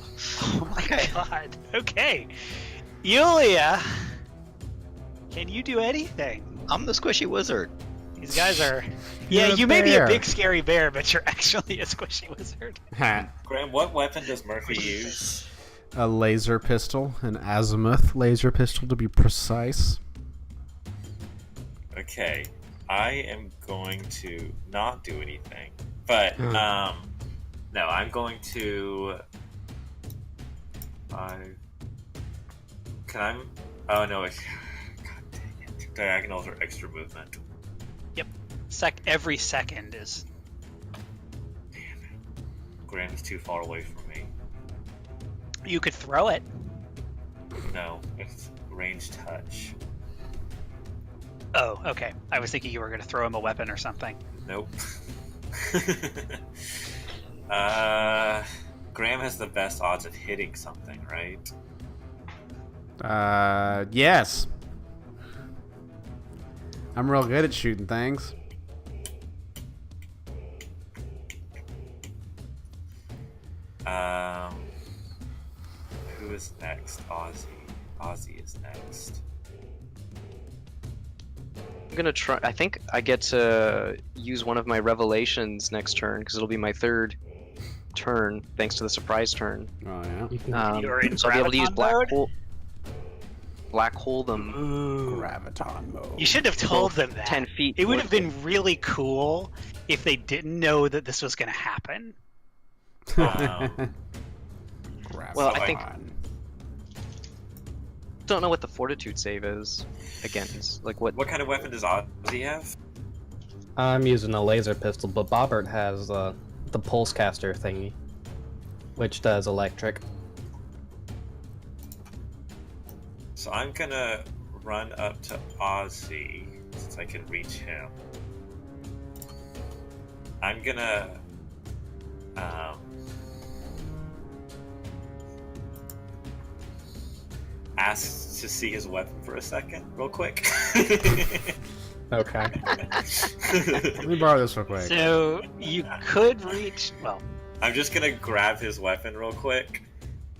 Oh my Okay. god. Okay. Yulia, can you do anything? I'm the squishy wizard. These guys are. You're Yeah, a you may be a bear. big scary bear, but you're actually a squishy wizard. Graham, what weapon does Murphy use? A laser pistol, an azimuth laser pistol to be precise. Okay, I am going to not do anything, but no, I'm going to. Can I? Oh no! God dang it! Diagonals are extra movement. Every second is. Damn it! Graham is too far away from me. You could throw it. No, it's range touch. Oh, okay. I was thinking you were going to throw him a weapon or something. Nope. Graham has the best odds of hitting something, right? Yes. I'm real good at shooting things. Who is next? Ozzy. Ozzy is next. I'm gonna try. I think I get to use one of my revelations next turn because it'll be my third turn thanks to the surprise turn. Oh yeah. You can, You're in So I'll be able to use graviton black mode? hole. Black hole them Ooh. Graviton mode. You should have told them that. 10 feet. It would towards have been really cool if they didn't know that this was going to happen. Graviton. Well, I think- Don't know what the fortitude save is. Again, it's like what? What kind of weapon does Ozzy have? I'm using a laser pistol, but Bobbert has the pulse caster thingy, which does electric. So I'm gonna run up to Ozzy since I can reach him. I'm gonna ask to see his weapon for a second, real quick. Okay. Let me borrow this real quick. So you could reach. Well, I'm just gonna grab his weapon real quick,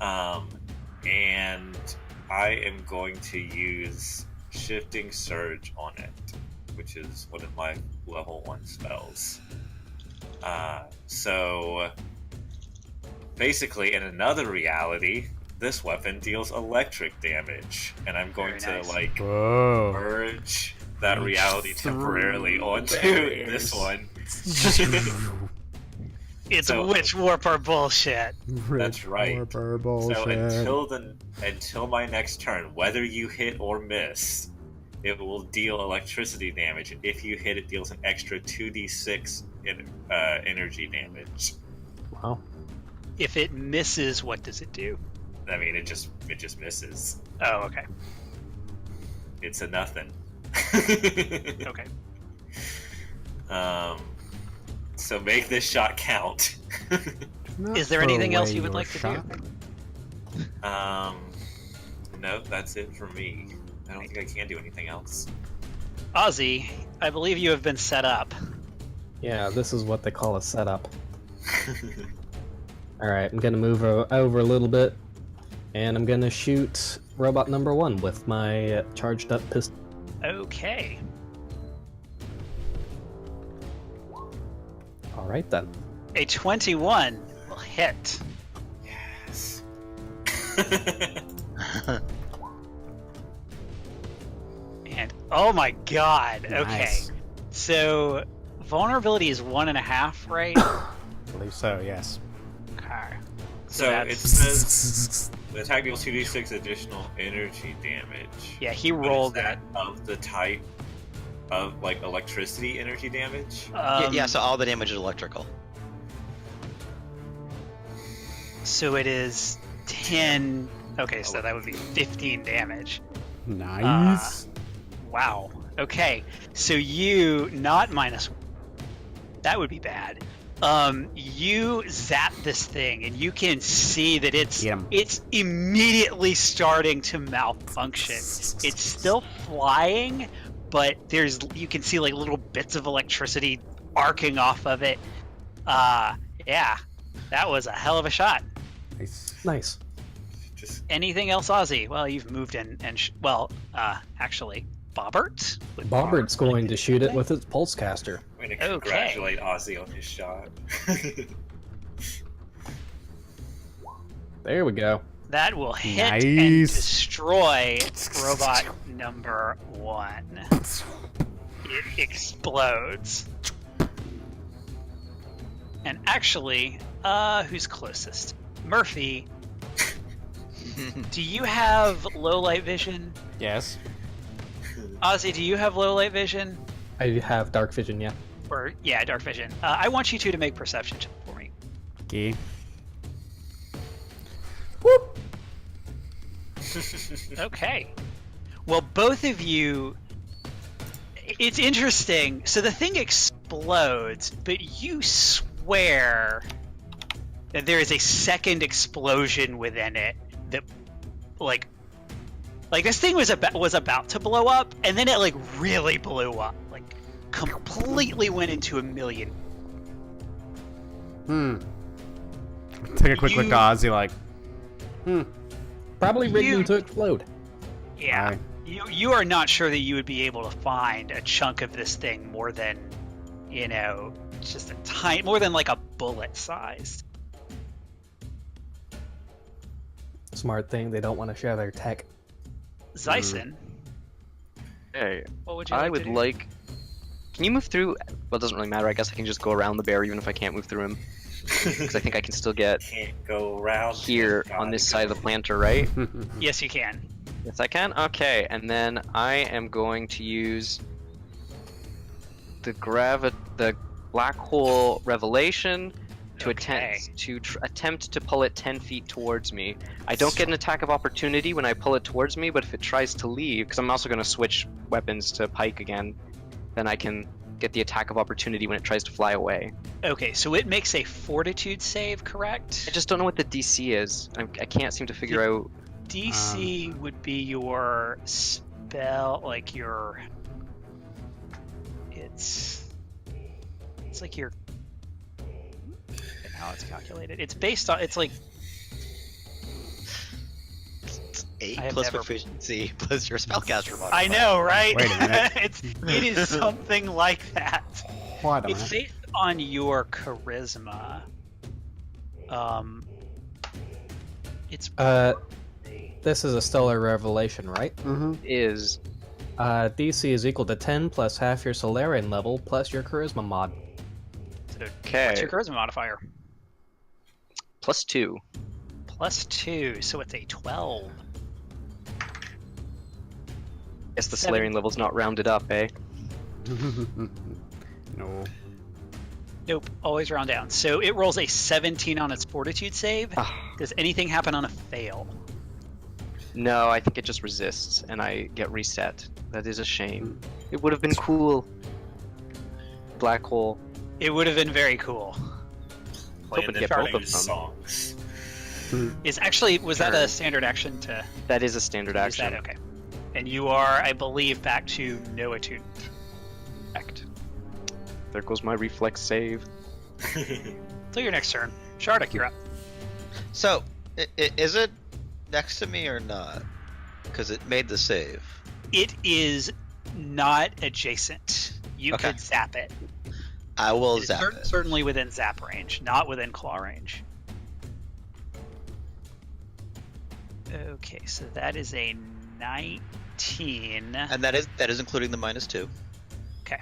and I am going to use Shifting Surge on it, which is one of my level 1 spells. So basically, in another reality, this weapon deals electric damage, and I'm going Very to nice. like Whoa. merge that reality temporarily onto bears. this one. it's So- witch warper bullshit. That's right. Warper So bullshit. until my next turn, whether you hit or miss, it will deal electricity damage. If you hit, it deals an extra 2d6 energy damage. Wow. If it misses, what does it do? I mean, it just misses. Oh, okay. It's a nothing. Okay. So make this shot count. Not Is there throw anything else away you would your like to shot. do? No, that's it for me. I don't think I can do anything else. Ozzy, I believe you have been set up. Yeah, this is what they call a setup. Alright, I'm gonna move over a little bit, and I'm gonna shoot robot number 1 with my charged up pistol. Okay. Alright then. A 21 will hit. Yes. And oh my god. Okay. Nice. So vulnerability is 1.5, right? I believe so, yes. Okay. So it that's- says the attack deals 2d6 additional energy damage. Yeah, he But is rolled that of the type of like electricity energy damage. Yeah, so all the damage is electrical. So it is 10. Okay, so that would be 15 damage. Nice. Wow. Okay. So you not minus. That would be bad. You zap this thing, and you can see that Get 'em. it's immediately starting to malfunction. It's still flying, but you can see like little bits of electricity arcing off of it. Yeah, that was a hell of a shot. Nice. Just Anything else, Ozzy? Well, you've moved in, and actually, Bobbert. Bobbert's going to shoot it with its pulse caster. I'm going to congratulate Ozzy on his shot. There we go. That will hit and Nice. destroy robot number 1. It explodes. And actually, who's closest? Murphy, do you have low light vision? Yes. Ozzy, do you have low light vision? I have dark vision, yeah. Or, yeah, dark vision. I want you two to make perception check for me. Okay. Whoop. Okay. Well, both of you. It's interesting. So the thing explodes, but you swear that there is a second explosion within it that, like this thing was about to blow up, and then it like really blew up, like completely went into a million. Take a quick look at Ozzy, like, Probably written to explode. Yeah. Aye. You are not sure that you would be able to find a chunk of this thing more than, just a tiny, more than like a bullet size. Smart thing, they don't want to share their tech. Zyson, Hey, what would you I like would to do? like. Can you move through? Well, it doesn't really matter. I guess I can just go around the bear even if I can't move through him. Because I think I can still get Can't go around here on this side of the planter, right? Yes, you can. Yes, I can? Okay, and then I am going to use the black hole revelation to Okay. attempt to pull it 10 feet towards me. I don't get an attack of opportunity when I pull it towards me, but if it tries to leave, because I'm also going to switch weapons to pike again, then I can get the attack of opportunity when it tries to fly away. Okay, so it makes a fortitude save, correct? I just don't know what the DC is. I can't seem to figure out. DC would be your spell, like your. It's like your. How it's calculated. It's based on. It's like 8 I have plus never- proficiency plus your spellcaster modifier. I know, right? Wait a minute. it is something like that. Hold on. It's based on your charisma. It's This is a stellar revelation, right? Is DC is equal to 10 plus half your Solarian level plus your charisma mod. okay. what's your charisma modifier? +2. +2, so it's a 12. Guess the Seven. Solarian level's not rounded up, eh? No. Nope, always round down. So it rolls a 17 on its fortitude save. Ah. Does anything happen on a fail? No, I think it just resists, and I get reset. That is a shame. It would have been cool. Black hole. It would have been very cool. Playing Hoping to the get both of Japanese them. songs. Was that a Turn. standard action to That is a standard use action. that? Okay. And you are, I believe, back to no attunement. Correct. There goes my reflex save. So your next turn. Shardik, you're up. So, is it next to me or not? Because it made the save. It is not adjacent. You Okay. could zap it. I will It is zap it. certainly within zap range, not within claw range. Okay, so that is a 19. And that is including the -2. Okay.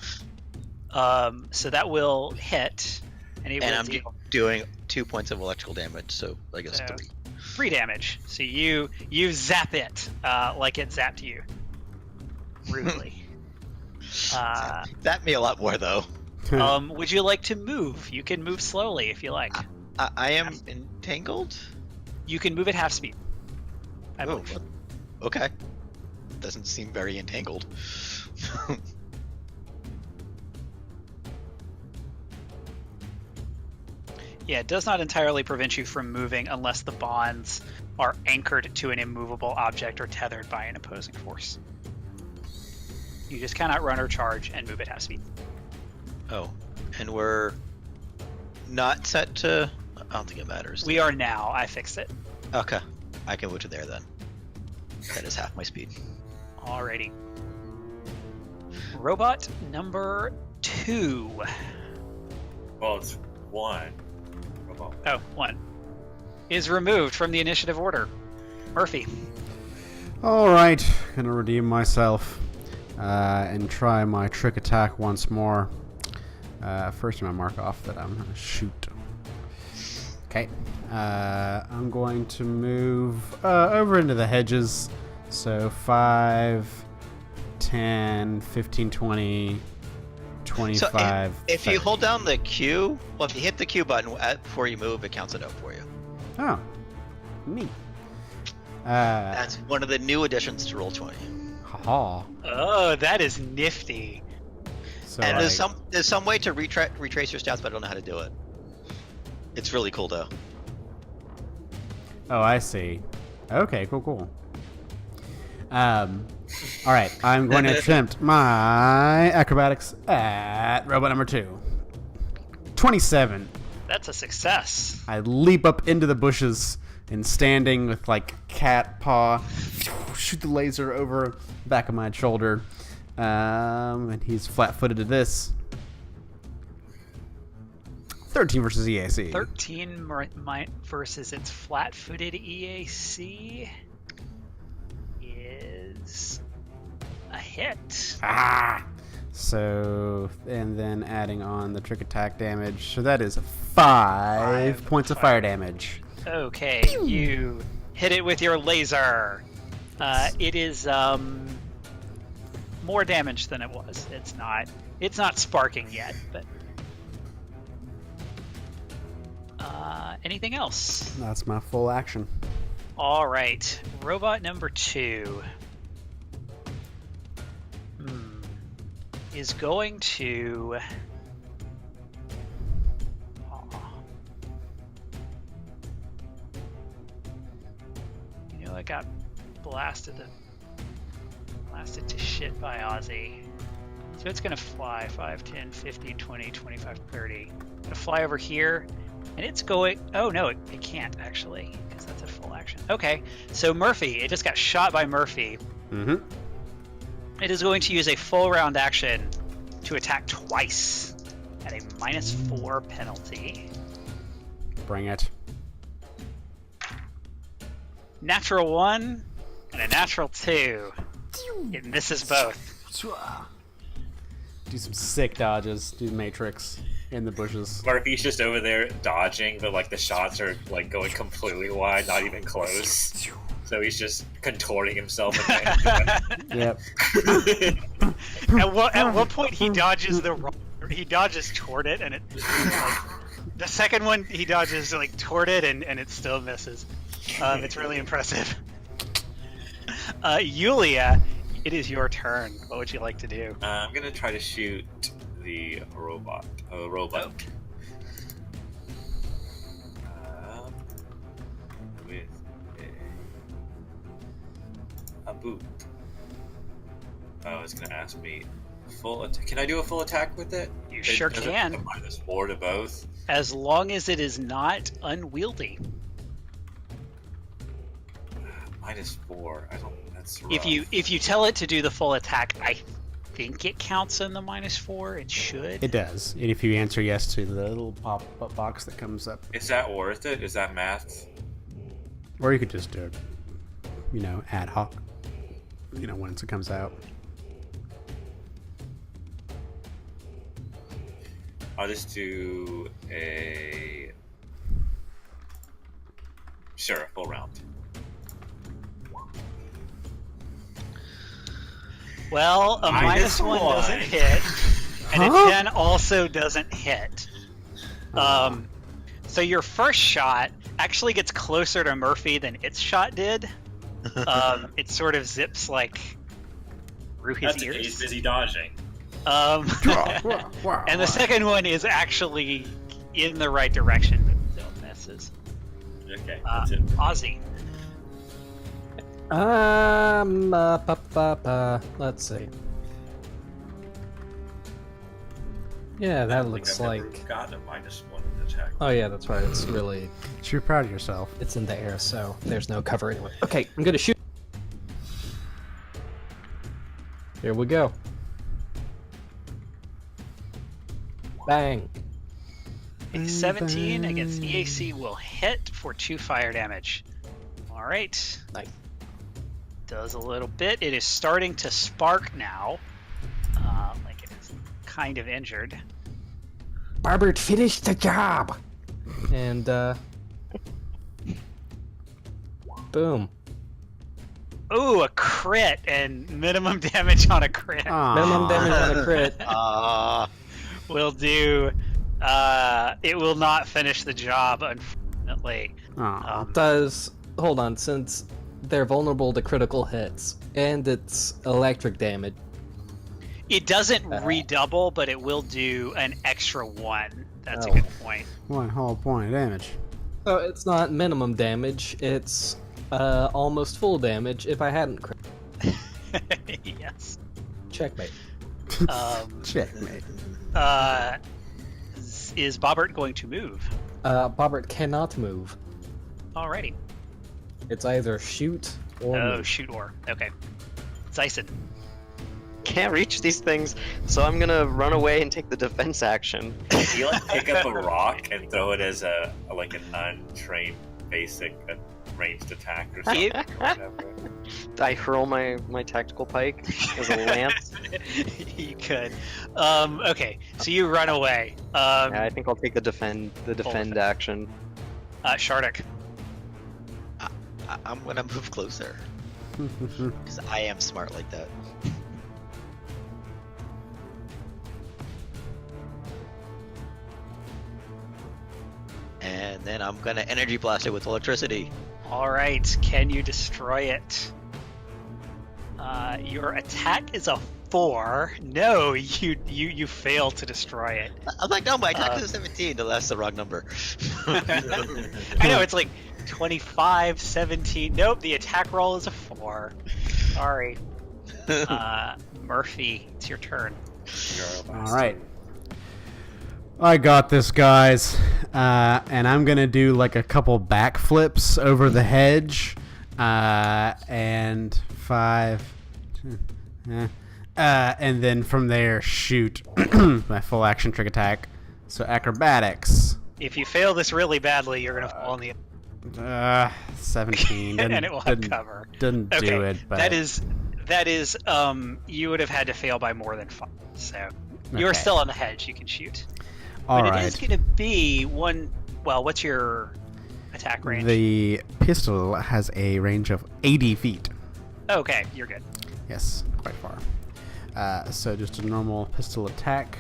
So that will hit, and it And will I'm deal doing 2 points of electrical damage, so I guess So- 3. 3 damage. So you zap it like it zapped you. Rudely. Zap me a lot more though. Would you like to move? You can move slowly if you like. I am entangled? You can move at half speed. I Oh, believe. okay. Doesn't seem very entangled. Yeah, it does not entirely prevent you from moving unless the bonds are anchored to an immovable object or tethered by an opposing force. You just cannot run or charge and move at half speed. Oh, and we're not set to. I don't think it matters. We are now. I fixed it. Okay, I can move to there then. That is half my speed. Alrighty. Robot number 2. Well, it's 1. Robot. Oh, 1. Is removed from the initiative order. Murphy. All right, gonna redeem myself and try my trick attack once more. First, I'm gonna mark off that I'm gonna shoot. Okay, I'm going to move over into the hedges. So 5, 10, 15, 20, 25. So if you 30. hold down the Q, well, if you hit the Q button before you move, it counts it up for you. Oh, neat. That's one of the new additions to Roll20. Haha. Oh, that is nifty. So And like, there's some way to retrace your stats, but I don't know how to do it. It's really cool though. oh, I see. Okay, cool. All right, I'm going to attempt my acrobatics at robot number 2. 27. That's a success. I leap up into the bushes and standing with like cat paw, shoot the laser over the back of my shoulder. And he's flat-footed to this. 13 versus EAC. 13 versus its flat-footed EAC is a hit. Ah! So, and then adding on the trick attack damage. So that is 5 points of fire damage. Okay, you hit it with your laser. It is more damage than it was. It's not sparking yet, but anything else? That's my full action. All right, robot number 2 is going to. I got blasted to shit by Ozzy. So it's going to fly 5, 10, 15, 20, 25, 30. Going to fly over here, and it's going... Oh, no, it can't, actually, because that's a full action. Okay, so Murphy, it just got shot by Murphy. Mm-hmm. It is going to use a full round action to attack twice at a -4 penalty. Bring it. Natural 1 and a natural 2. It misses both. Do some sick dodges. Do the Matrix in the bushes. Murphy's just over there dodging, but like the shots are like going completely wide, not even close. So he's just contorting himself. Yep. At what point he dodges he dodges toward it, and it like, the second one he dodges like toward it, and it still misses. It's really impressive. Yulia, it is your turn. What would you like to do? I'm gonna try to shoot the robot. Robot. With a boot. Oh, it's gonna ask me can I do a full attack with it? You sure Does can. it -4 to both. As long as it is not unwieldy. -4. I don't. That's rough. If you tell it to do the full attack, I think it counts in the -4. It should. It does. And if you answer yes to the little pop-up box that comes up. Is that worth it? Is that math? Or you could just do it, ad hoc. Once it comes out. I'll just do a full round. Well, a -1 -1 doesn't hit, and a 10 also doesn't hit. So your first shot actually gets closer to Murphy than its shot did. It sort of zips like through his That's okay. He's ears. busy dodging. And the second one is actually in the right direction, but still misses. Okay, that's it. Ozzy. Let's see. Yeah, I that don't looks think I've ever like. gotten a -1 in attack. Oh yeah, that's right. It's really. Should be proud of yourself. It's in the air, so there's no cover anyway. Okay, I'm gonna shoot. Here we go. Bang. A 17 against EAC will hit for 2 fire damage. All right. Nice. Does a little bit. It is starting to spark now. Like it is kind of injured. Barbert, finish the job. And boom. Ooh, a crit and minimum damage on a crit. Minimum damage on a crit. Will do. It will not finish the job, unfortunately. Does hold on, since they're vulnerable to critical hits and it's electric damage. It doesn't redouble, but it will do an extra 1. That's a Oh. good point. 1 whole point of damage. So it's not minimum damage, it's almost full damage if I hadn't crit. Yes. Checkmate. Checkmate. Is Bobbert going to move? Bobbert cannot move. Alrighty. It's either shoot or Oh, move. shoot or. Okay. Zyson. Can't reach these things, so I'm gonna run away and take the defense action. Do you like pick up a rock and throw it as a like an untrained basic ranged attack or something or whatever? I hurl my tactical pike as a lance. You could. Okay, so you run away. Yeah, I think I'll take the defend action. Shardik. I'm gonna move closer because I am smart like that. And then I'm gonna energy blast it with electricity. Alright, can you destroy it? Your attack is a 4. No, you fail to destroy it. I'm like, no, my attack is a 17. No, that's the wrong number. I know, it's like 25, 17. Nope, the attack roll is a 4. Sorry. Murphy, it's your turn. All right. I got this, guys. And I'm going to do like a couple backflips over the hedge. And 5. And then from there, shoot my full action trick attack. So acrobatics. If you fail this really badly, you're gonna fall in the 17. and it will have cover. Didn't Okay, do it, but that is you would have had to fail by more than 5. So you're Okay. still on the hedge. You can shoot, all but right. it is gonna be one. Well, what's your attack range? The pistol has a range of 80 feet. Okay, you're good. Yes, quite far. So just a normal pistol attack.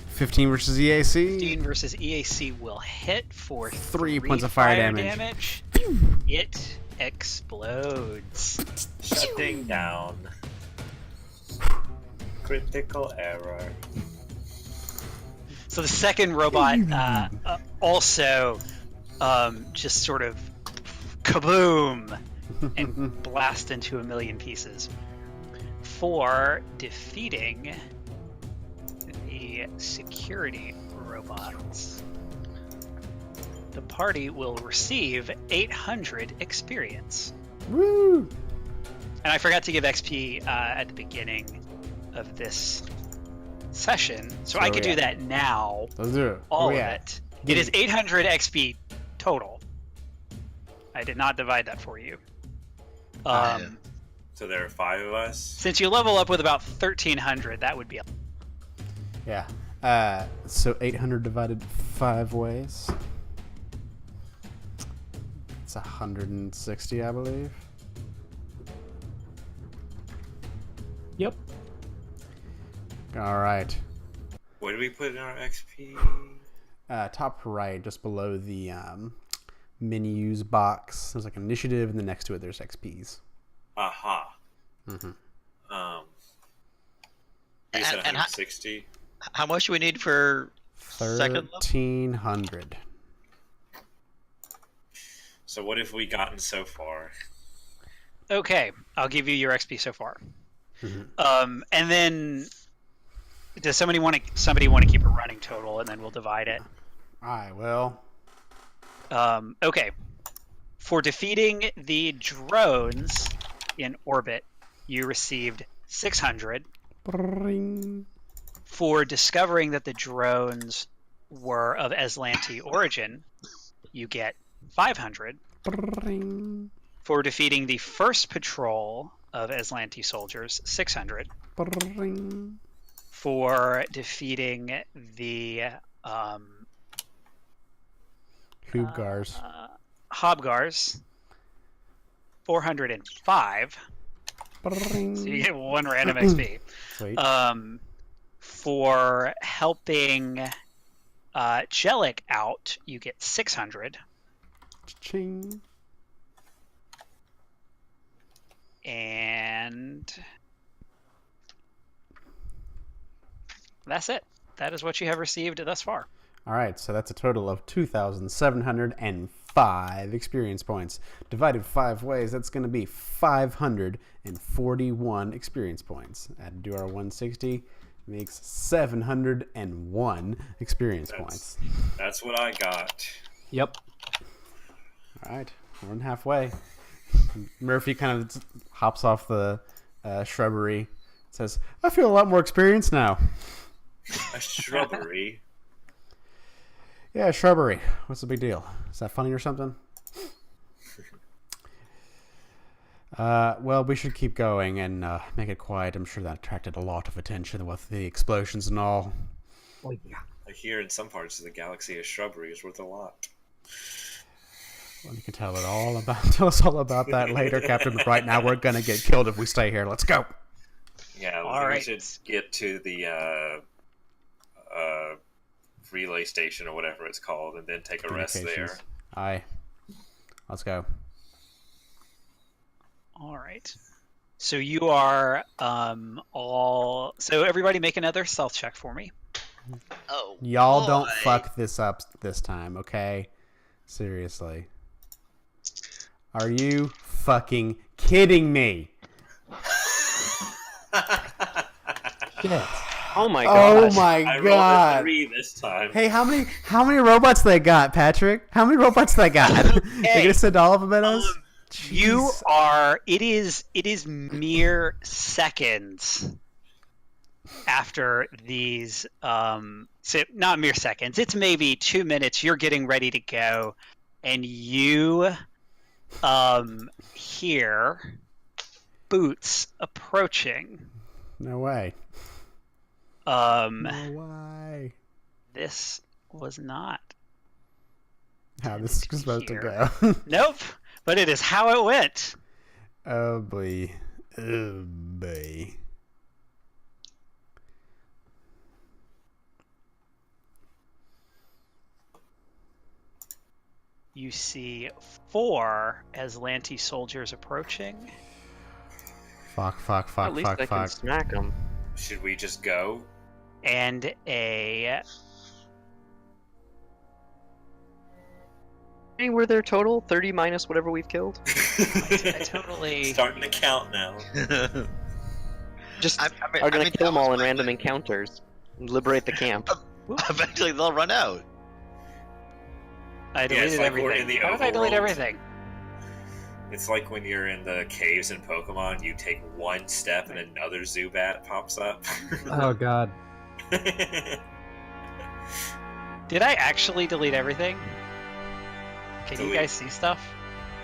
15 versus EAC. 15 versus EAC will hit for 3 points of fire damage. It explodes. Shutting down. Critical error. So the second robot also just sort of kaboom and blast into a million pieces for defeating the security robots. The party will receive 800 experience. Woo! And I forgot to give XP at the beginning of this session, so I could do that now. Let's do it. All Where we of at? it. It is 800 XP total. I did not divide that for you. So there are 5 of us. Since you level up with about 1300, that would be. Yeah. So 800 divided 5 ways. It's 160, I believe. Yep. All right. Where do we put in our XP? Top right, just below the menus box. There's like initiative, and then next to it, there's XPs. Aha. Mm-hmm. You said And 160. How much do we need for second level? 1300. So what have we gotten so far? Okay, I'll give you your XP so far. And then, does somebody want to keep a running total, and then we'll divide it? I will. Okay. For defeating the drones in orbit, you received 600. Bring. For discovering that the drones were of Azlanti origin, you get 500. Bring. For defeating the first patrol of Azlanti soldiers, 600. Bring. For defeating the Hubgars. Hobgars, 405. Bring. So you get 1 random XP. Sweet. For helping Jellic out, you get 600. Ching. And that's it. That is what you have received thus far. All right, so that's a total of 2,705 experience points. Divided 5 ways, that's going to be 541 experience points. Add to our 160 makes 701 experience points. That's what I got. Yep. All right, more than halfway. Murphy kind of hops off the shrubbery. Says, "I feel a lot more experienced now." A shrubbery. Yeah, shrubbery. What's the big deal? Is that funny or something? Well, we should keep going and make it quiet. I'm sure that attracted a lot of attention with the explosions and all. Oh yeah. I hear in some parts of the galaxy a shrubbery is worth a lot. Well, you can tell us all about that later, Captain. But right now, we're gonna get killed if we stay here. Let's go. Yeah, All right. we should get to the relay station or whatever it's called, and then take a rest there. Communications. Aye. Let's go. All right. So you are all. So everybody, make another stealth check for me. Oh, Y'all don't boy. fuck this up this time, okay? Seriously. Are you fucking kidding me? Shit. Oh my Oh gosh. my I rolled a god. 3 this time. Hey, how many robots they got, Patrick? How many robots they got? They gonna send all of them at us? You Jeez. are. It is mere seconds after these. So not mere seconds. It's maybe 2 minutes. You're getting ready to go, and you hear boots approaching. No way. No way. This was not. How this is supposed to Here. go. Nope. But it is how it went. Oh boy. Oh boy. You see 4 Azlanti soldiers approaching. Fuck. At least I can smack them. Should we just go? And a How many were there total? 30 minus whatever we've killed? I totally Starting to count now. Just I mean- are gonna I mean, kill them that was all in my random plan. encounters. And liberate the camp. Eventually they'll run out. I deleted it's like we're everything. in the How did I delete overworld. everything? It's like when you're in the caves in Pokemon, you take one step and another Zubat pops up. Oh god. Did I actually delete everything? Can you Delete. guys see stuff?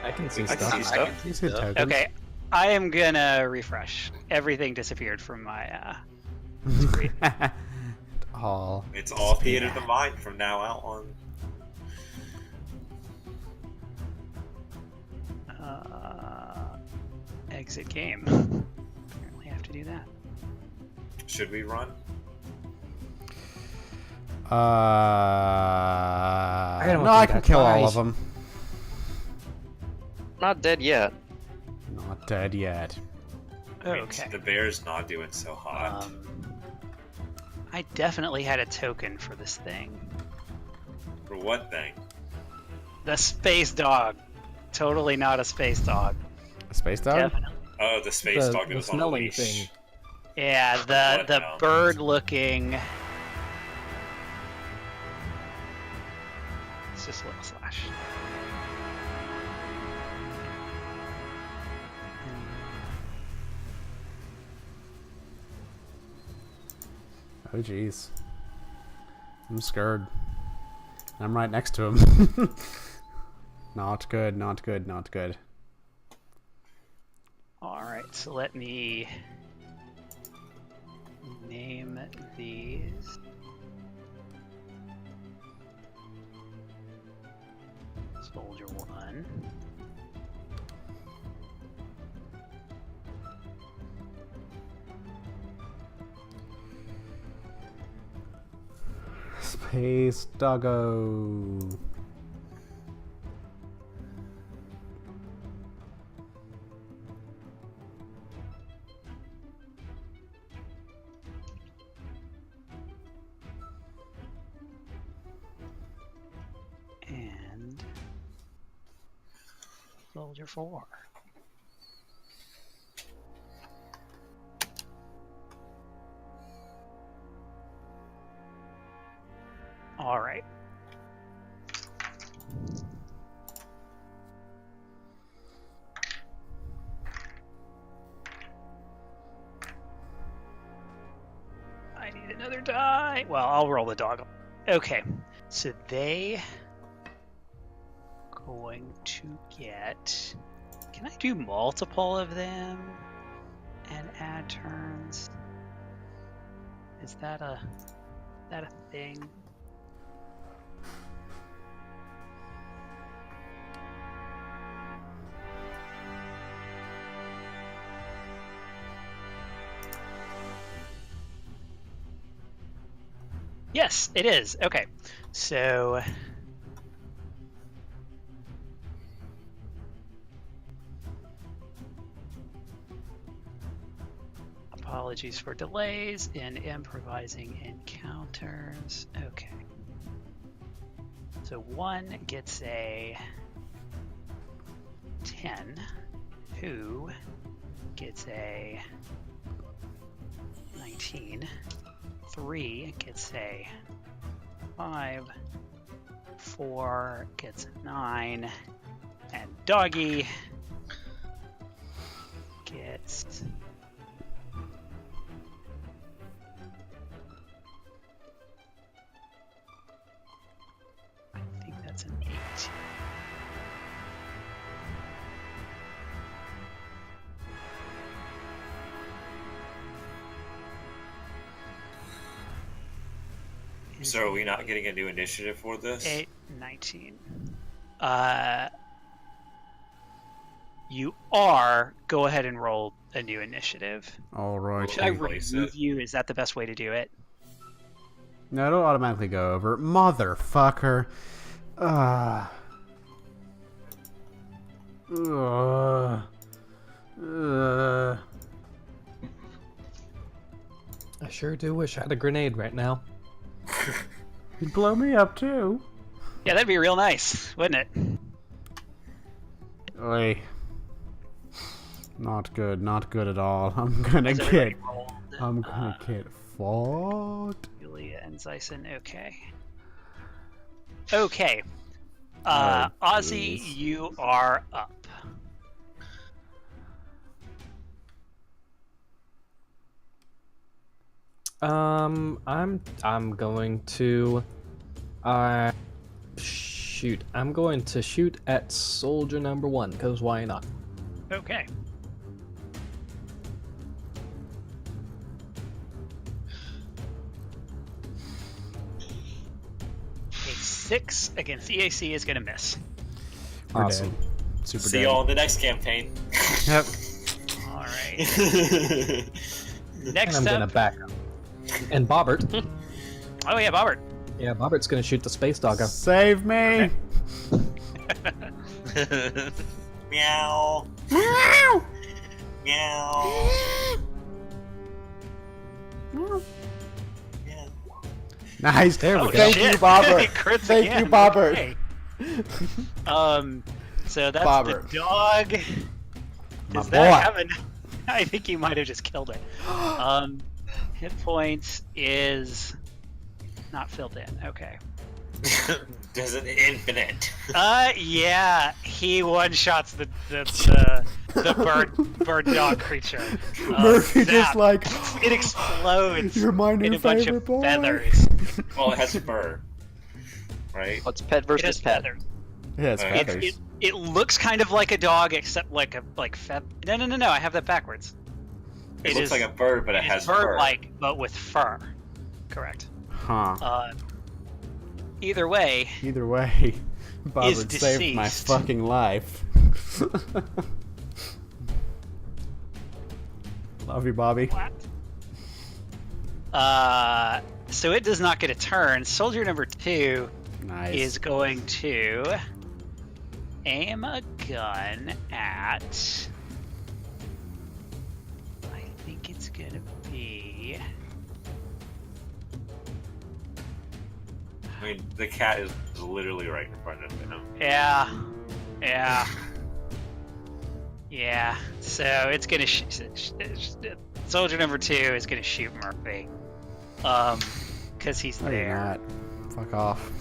I can see I can stuff. see stuff. These good tokens. Okay, I am gonna refresh. Everything disappeared from my all. It's all theater of the mind from now out on. Exit game. Apparently have to do that. Should we run? No, don't I think can that's kill all wise. of them. Not dead yet. Not dead yet. I mean, Okay. The bear's not doing so hot. I definitely had a token for this thing. For what thing? The space dog. Totally not a space dog. A space dog? Definitely. Oh, the space dog that the was on a smelling leash. thing. Yeah, the Bloodhound. bird-looking. It's just a little slash. Oh, jeez. I'm scared. I'm right next to him. Not good, not good, not good. All right, so let me name these. Soldier 1. Space Doggo. And Soldier 4. All right. I need another die. Well, I'll roll the dog. Okay, so they going to get. Can I do multiple of them and add turns? Is that a thing? Yes, it is. Okay, so apologies for delays in improvising encounters. Okay. So 1 gets a 10. 2 gets a 19. 3 gets a 5. 4 gets a 9. And Doggy gets I think that's an 8. So are we not getting a new initiative for this? 8, 19. You are. Go ahead and roll a new initiative. All right. Should I Replace remove it. you? Is that the best way to do it? No, it'll automatically go over. Motherfucker. I sure do wish I had a grenade right now. You'd blow me up too. Yeah, that'd be real nice, wouldn't it? Oi. Not good, not good at all. I'm gonna Has get. everybody rolled? I'm gonna get fought. Julia and Zyson, okay. Okay. Oh, Ozzy, jeez. you are up. I'm going to shoot. I'm going to shoot at soldier number 1, because why not? Okay. A 6 against EAC is gonna miss. We're Awesome. dead. Super See dead. y'all in the next campaign. Yep. All right. And Next I'm gonna up. back up. And Bobbert. Oh yeah, Bobbert. Yeah, Bobbert's gonna shoot the space doggo. Save me. Meow. Meow. Meow. Yeah. Nice. There we Oh, go. Thank shit. you, Bobbert. He crits Thank again. you, Bobbert. Okay. So that's Bobbert. the dog. My Does that boy. have I think you might have just killed it. Hit points is not filled in. Okay. Does an infinite. Yeah, he one-shots the bird dog creature. Murphy just zap. like It explodes you're my new in a bunch favorite of boy. feathers. Well, it has fur, right? What's pet It versus has pet? feathers. Yeah, it's It- feathers. It looks kind of like a dog, except like feather. No. I have that backwards. It looks like a bird, but it has fur. bird-like, but with fur. Correct. Huh. Either way, Either way, Bob is would save my deceased. fucking life. Love you, Bobby. what? So it does not get a turn. Soldier number 2 Nice. is going to aim a gun at. I think it's gonna be. I mean, the cat is literally right in front of him. Yeah. So it's gonna. Soldier number 2 is gonna shoot Murphy. Because he's No, you're there. not. Fuck off.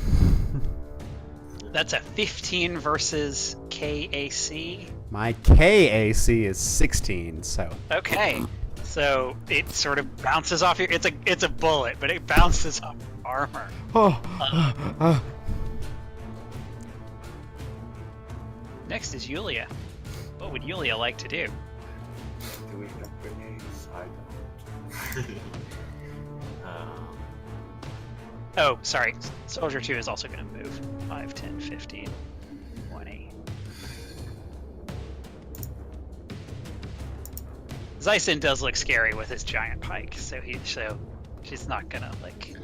That's a 15 versus KAC. My KAC is 16, so. Okay. So it sort of bounces off your. It's a bullet, but it bounces off your armor. Oh. Next is Yulia. What would Yulia like to do? Do we have grenades? I don't. Oh, sorry. Soldier 2 is also going to move. 5, 10, 15, 20. Zyson does look scary with his giant pike, so she's not gonna like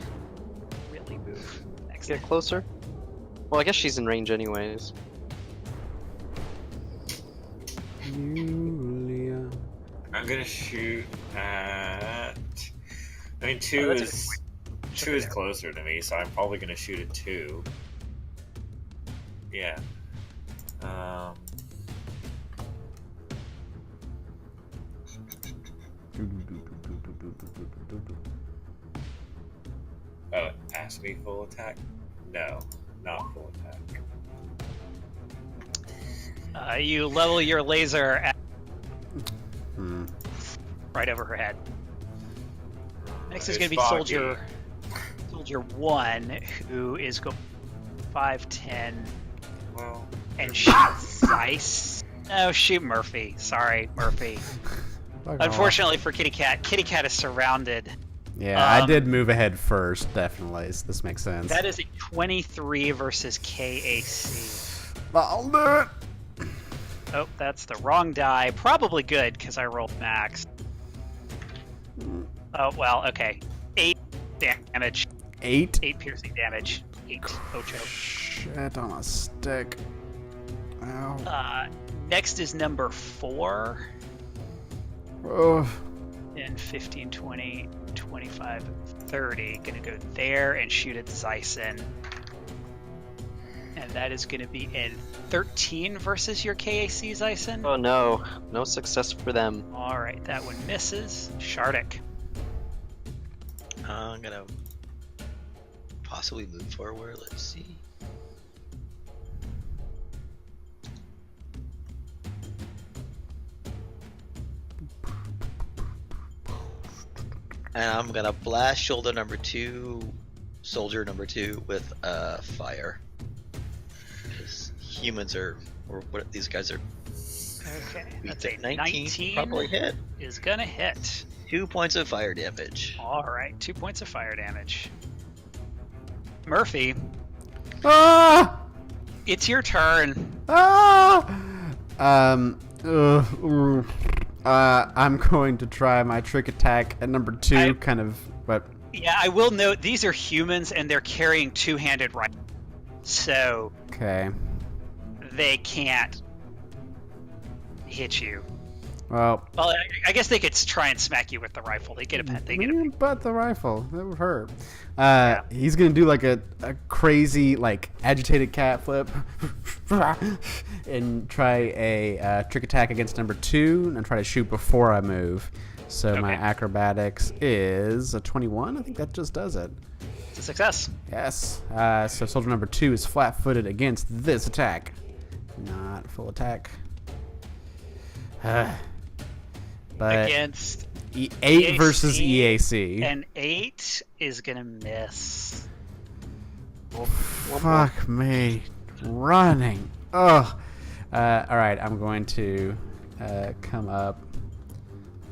really move next. Get closer. Well, I guess she's in range anyways. Julia. I'm gonna shoot at. I mean, Oh, that's a good point. two is closer to me, so I'm probably gonna shoot at 2. Yeah. Oh, ask me full attack? No, not full attack. You level your laser at Hmm. right over her head. Next is It's going to be foggy. Soldier 1, who is going 5, 10, Well, and shoot Zeiss. No, shoot Murphy. Sorry, Murphy. Fuck off. Unfortunately for Kitty Cat is surrounded. Yeah, I Um, did move ahead first, definitely. So this makes sense. That is a 23 versus KAC. I'll do it. Oh, that's the wrong die. Probably good, because I rolled max. Oh, well, okay. 8 damage. 8? 8 piercing damage. 8 Ocho. Shit on a stick. Ow. Next is number 4. Oh. 10, 15, 20, 25, 30. Gonna go there and shoot at Zyson. And that is gonna be in 13 versus your KAC, Zyson. Oh no, no success for them. Alright, that one misses. Shardik. I'm gonna possibly move forward. Let's see. And I'm gonna blast shoulder number 2, soldier number 2 with fire. Because humans are, or what these guys are. Okay, weak that's at a 19. Probably hit. is gonna hit. 2 points of fire damage. Alright, 2 points of fire damage. Murphy, Ah! it's your turn. Ah! I'm going to try my trick attack at number 2, kind of, but... Yeah, I will note these are humans and they're carrying two-handed rifles. So Okay. they can't hit you. Well, I guess they could try and smack you with the rifle. They get a pet. They get a but the rifle, that would hurt. He's gonna do like a crazy, like, agitated cat flip and try a trick attack against number 2 and try to shoot before I move. So my acrobatics is a 21. I think that just does it. It's a success. Yes. So soldier number 2 is flat-footed against this attack. Not full attack. But Against 8 versus EAC. an 8 is gonna miss. Fuck me. Running. Ugh. Alright, I'm going to come up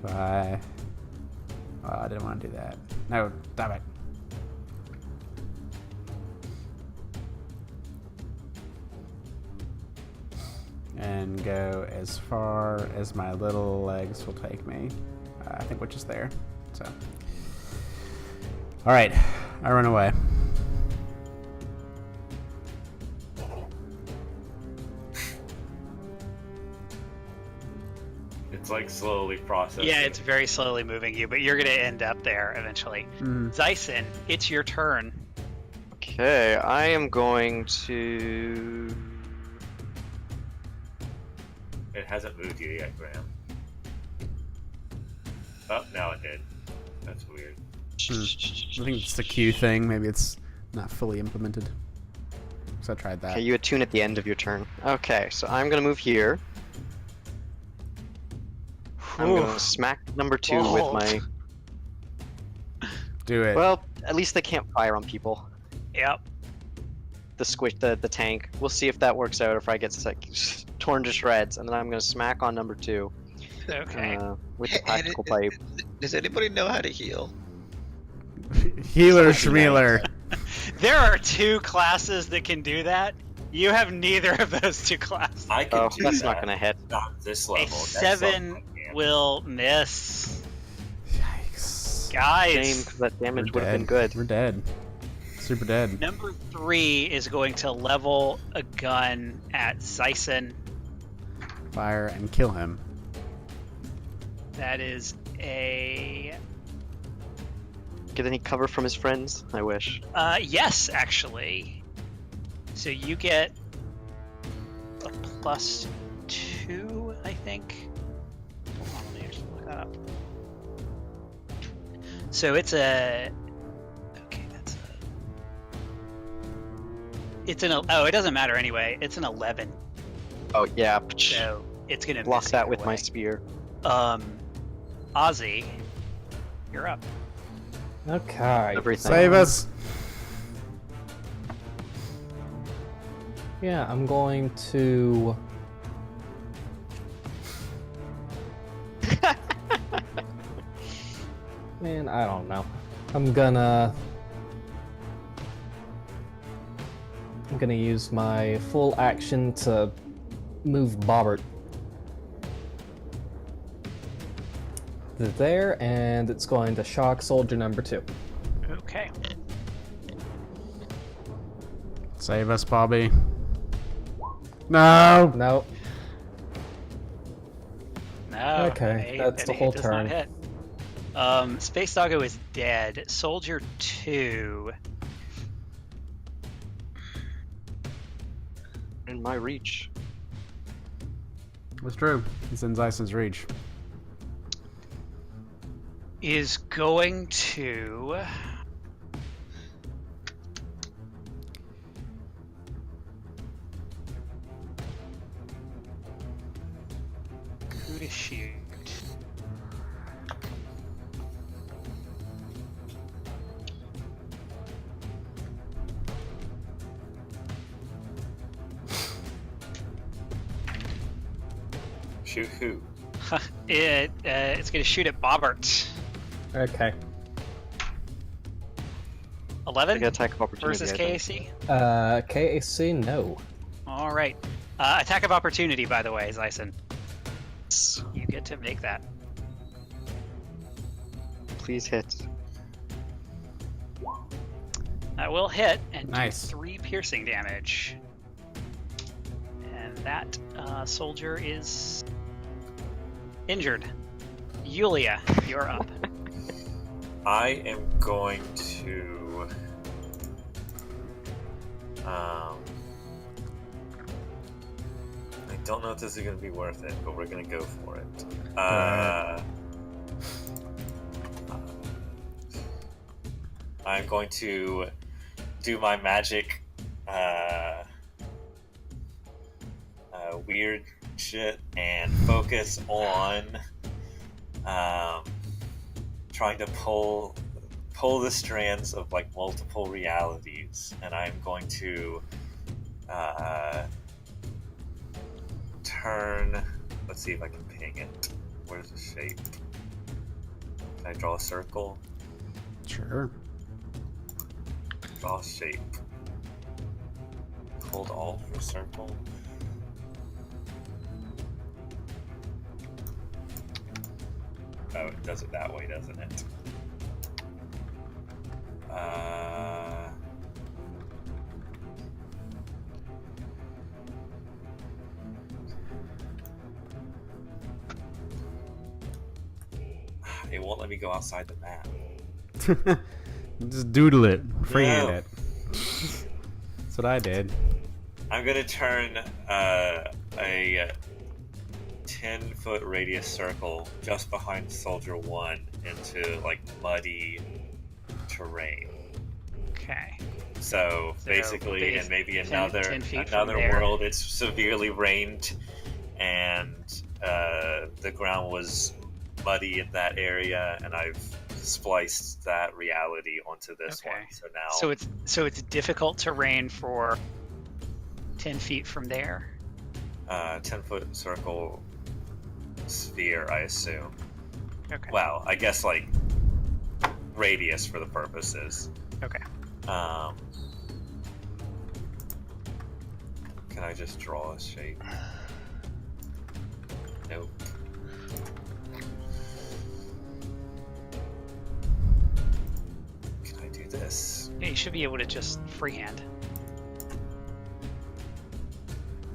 by... Oh, I didn't want to do that. No, stop it. And go as far as my little legs will take me. I think which is there. So, all right, I run away. It's like slowly processing. Yeah, it's very slowly moving you, but you're gonna end up there eventually. Zyson, it's your turn. Okay, I am going to. It hasn't moved you yet, Graham. Oh, now it did. That's weird. I think it's the Q thing. Maybe it's not fully implemented. So I tried that. Okay, you attune at the end of your turn. Okay, so I'm gonna move here. I'm gonna smack number 2 with my. Do it. Well, at least they can't fire on people. Yep. The squish, the tank. We'll see if that works out. If I get like torn to shreds, and then I'm gonna smack on number 2. Okay. With the tactical pipe. Does anybody know how to heal? Healer Schmealer. There are 2 classes that can do that. You have neither of those 2 classes. I can Oh, do that's that. not gonna hit. Not this A level. Next 7 level I can. will miss. Yikes. Shame, Guys, 'cause that damage We're would have been dead. good. We're dead. Super dead. number 3 is going to level a gun at Zyson. Fire and kill him. That is a... Get any cover from his friends? I wish. yes, actually. So you get a +2, I think. Hold on, let me actually look that up. So it's a... Okay, that's a... It's an... Oh, it doesn't matter anyway. It's an 11. Oh yeah. So it's going to Block miss that either with my way. spear. Ozzy, you're up. Okay. Everything. Save us. Yeah, I'm going to. Man, I don't know. I'm gonna use my full action to move Bobbert there, and it's going to shock soldier number 2. Okay. Save us, Bobby. No. No. No. Okay, that's the whole does not turn. hit. Space Doggo is dead. Soldier 2. In my reach. It's true. It's in Zyson's reach. Is going to... Who to shoot? Shoot who? It's going to shoot at Bobbert. Okay. 11 I get attack of opportunity. versus I think. KAC. KAC, no. All right. Attack of opportunity, by the way, Zyson. You get to make that. Please hit. That will hit and Nice. do 3 piercing damage. And that soldier is Injured. Yulia, you're up. I am going to. I don't know if this is going to be worth it, but we're going to go for it. I'm going to do my magic weird shit and focus on trying to pull the strands of like multiple realities, and I'm going to turn. Let's see if I can ping it. Where's the shape? Can I draw a circle? Sure. Draw a shape. Hold Alt for circle. Oh, it does it that way, doesn't it? It won't let me go outside the map. Just doodle it. Freehand No. it. That's what I did. I'm gonna turn a 10-foot radius circle just behind Soldier 1 into like muddy terrain. Okay. So basically, in maybe 10 another feet from there. world, it's severely rained, and the ground was muddy in that area, and I've spliced that reality onto this Okay. one. So now, So it's difficult terrain for 10 feet from there. 10-foot circle sphere, I assume. Okay. Well, I guess like radius for the purposes. Okay. Can I just draw a shape? Nope. Can I do this? Yeah, you should be able to just freehand.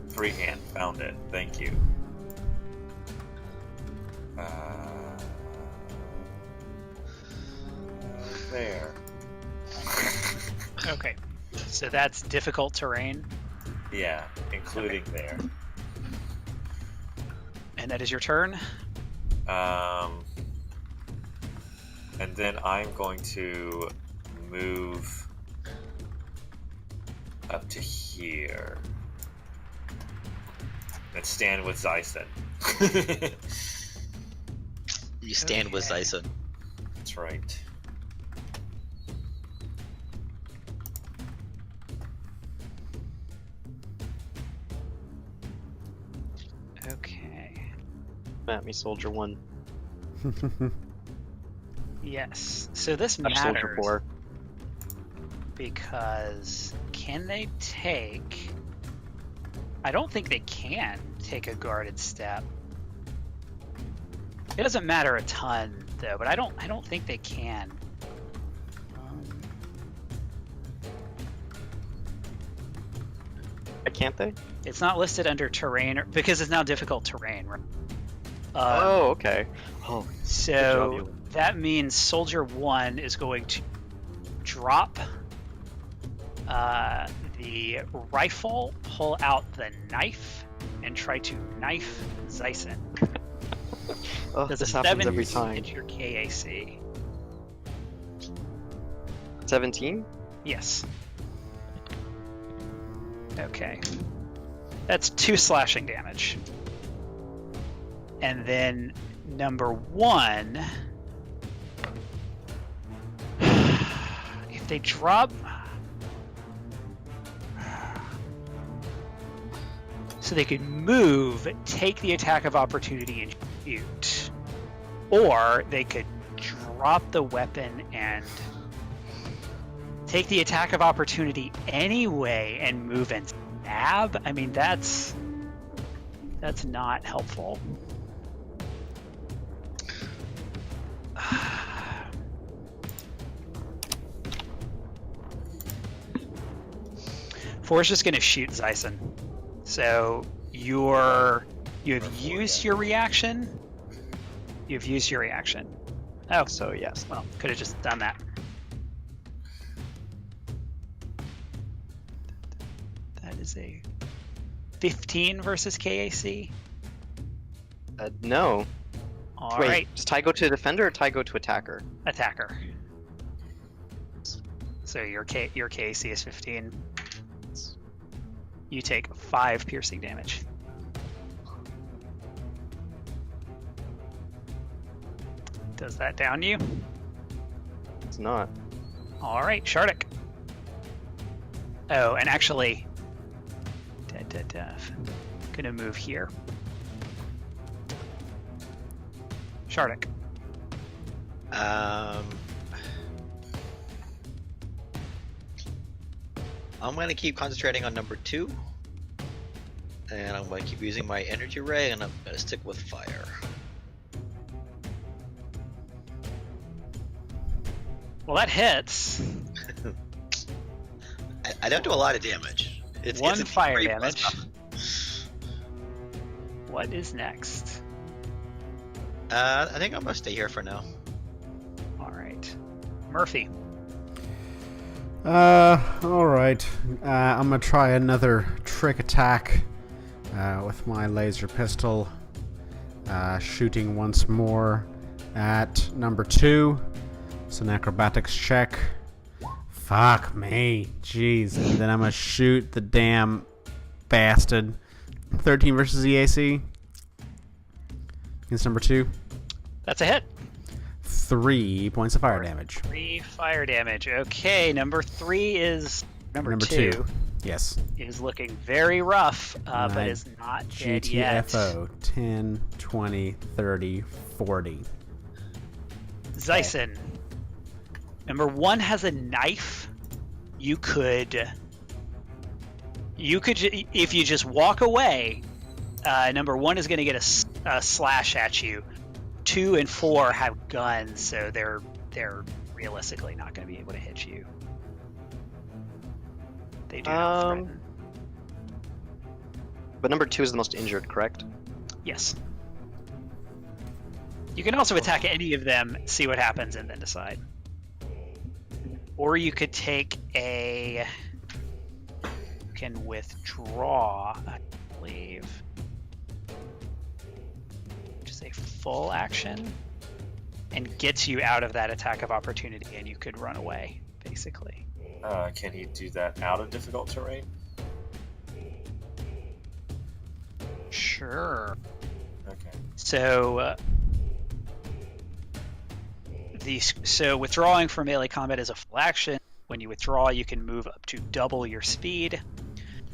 Freehand, found it. Thank you. There. Okay. So that's difficult terrain, Yeah, including there. and that is your turn. And then I'm going to move up to here and stand with Zyson. You stand with Okay. Zyson. That's right. Okay. At me, Soldier 1. Yes. So this I'm Soldier matters 4. because can they take? I don't think they can take a guarded step. It doesn't matter a ton though, but I don't think they can. Can't they? It's not listed under terrain because it's now difficult terrain. Right? Oh, okay. Oh, good job, So you. that means Soldier 1 is going to drop the rifle, pull out the knife, and try to knife Zyson. Oh, Does this a happens 7 every time. hit your KAC? 17? Yes. Okay. That's 2 slashing damage. And then number 1, if they drop, so they could move, take the attack of opportunity and shoot, or they could drop the weapon and take the attack of opportunity anyway and move and stab. I mean, that's not helpful. Four's just going to shoot Zyson. So you have used your reaction. You've used your reaction. Oh, So yes. well, could have just done that. That is a 15 versus KAC. No. All Wait, right, does Ty go to defender or Ty go to attacker? attacker. So your KAC is 15. You take 5 piercing damage. Does that down you? It's not. All right, Shardik. Oh, and actually, gonna move here. Shardik. I'm gonna keep concentrating on number 2, and I'm gonna keep using my energy ray, and I'm gonna stick with fire. Well, that hits. I don't do a lot of damage. One it's fire pretty damage. plus- What is next? I think I'm gonna stay here for now. All right, Murphy. Alright. I'm gonna try another trick attack with my laser pistol. Shooting once more at number 2. It's an acrobatics check. Fuck me. Jeez. And then I'm gonna shoot the damn bastard. 13 versus EAC. Against number 2. That's a hit. 3 points of fire damage. 3 fire damage. Okay, number 3 is number 2. Yes. Is looking very rough, but Nice. is not dead yet. GTFO. 10, 20, 30, 40. Zyson. Number 1 has a knife. You could, if you just walk away, number 1 is going to get a slash at you. 2 and 4 have guns, so they're realistically not going to be able to hit you. They do not threaten. But number 2 is the most injured, correct? Yes. You can also attack any of them, see what happens, and then decide. Or you could take a... You can withdraw, I believe. Which is a full action. And gets you out of that attack of opportunity, and you could run away, basically. Can he do that out of difficult terrain? Sure. Okay. So... So withdrawing from melee combat is a full action. When you withdraw, you can move up to double your speed.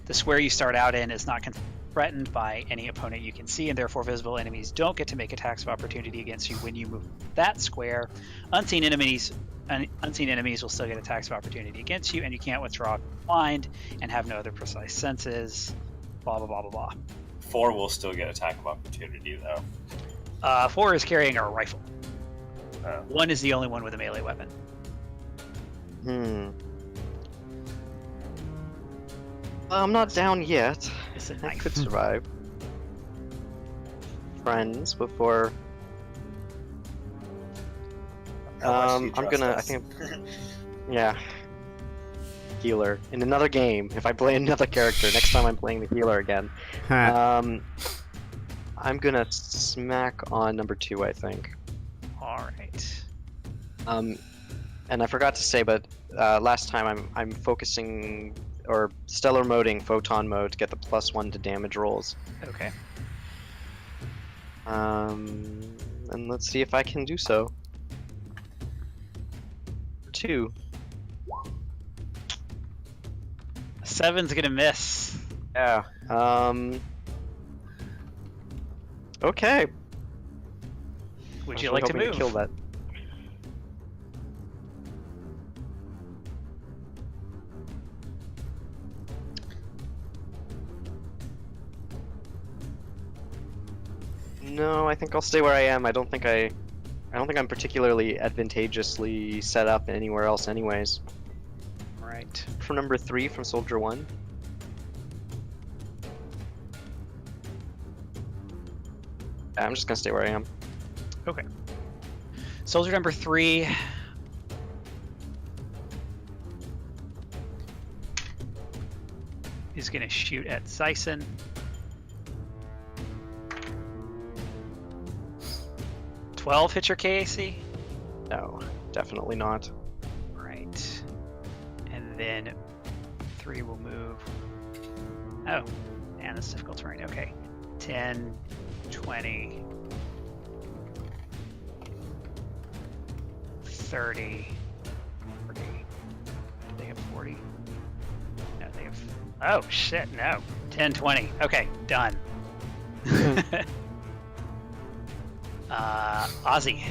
The square you start out in is not threatened by any opponent you can see, and therefore visible enemies don't get to make attacks of opportunity against you when you move that square. Unseen enemies will still get attacks of opportunity against you, and you can't withdraw blind and have no other precise senses. Blah blah blah blah blah. 4 will still get attack of opportunity though. 4 is carrying a rifle. Oh. 1 is the only one with a melee weapon. I'm not down yet. It's a I knife. could survive. Friends before. Unless you I'm trust gonna. us. I think. Yeah. Healer in another game. If I play another character next time, I'm playing the healer again. I'm gonna smack on number 2. I think. All right. And I forgot to say, but last time I'm focusing or stellar moding photon mode to get the +1 to damage rolls. Okay. And let's see if I can do so. 2. 7's gonna miss. Yeah. Okay. Would I you was like to hoping move? kill that? No, I think I'll stay where I am. I don't think I'm particularly advantageously set up anywhere else anyways. Right. For number 3 from Soldier 1. I'm just gonna stay where I am. Okay. Soldier number 3. Is going to shoot at Zyson. $12 hit your KAC? No, definitely not. Right. And then 3 will move. Oh, man, that's difficult terrain. Okay. 10, 20, 30, 40. Do they have 40? No, they have... Oh, shit, no. 10, 20. Okay, done. Ozzy.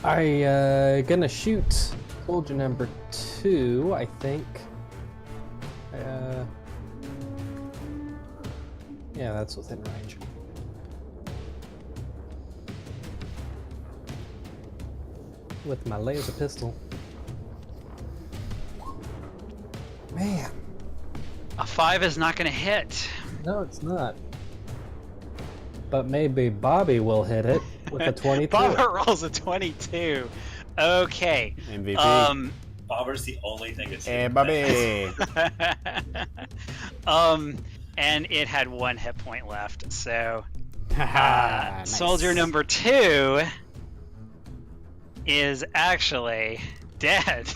I gonna shoot soldier number 2, I think. Yeah, that's within range. With my laser pistol. Man, A 5 is not going to hit. no, it's not. But maybe Bobby will hit it with a 22. Bobber rolls a 22. Okay. MVP. Bobber's the only thing that's Hey, Bobby. And it had 1 hit point left. So Nice. soldier number 2 is actually dead.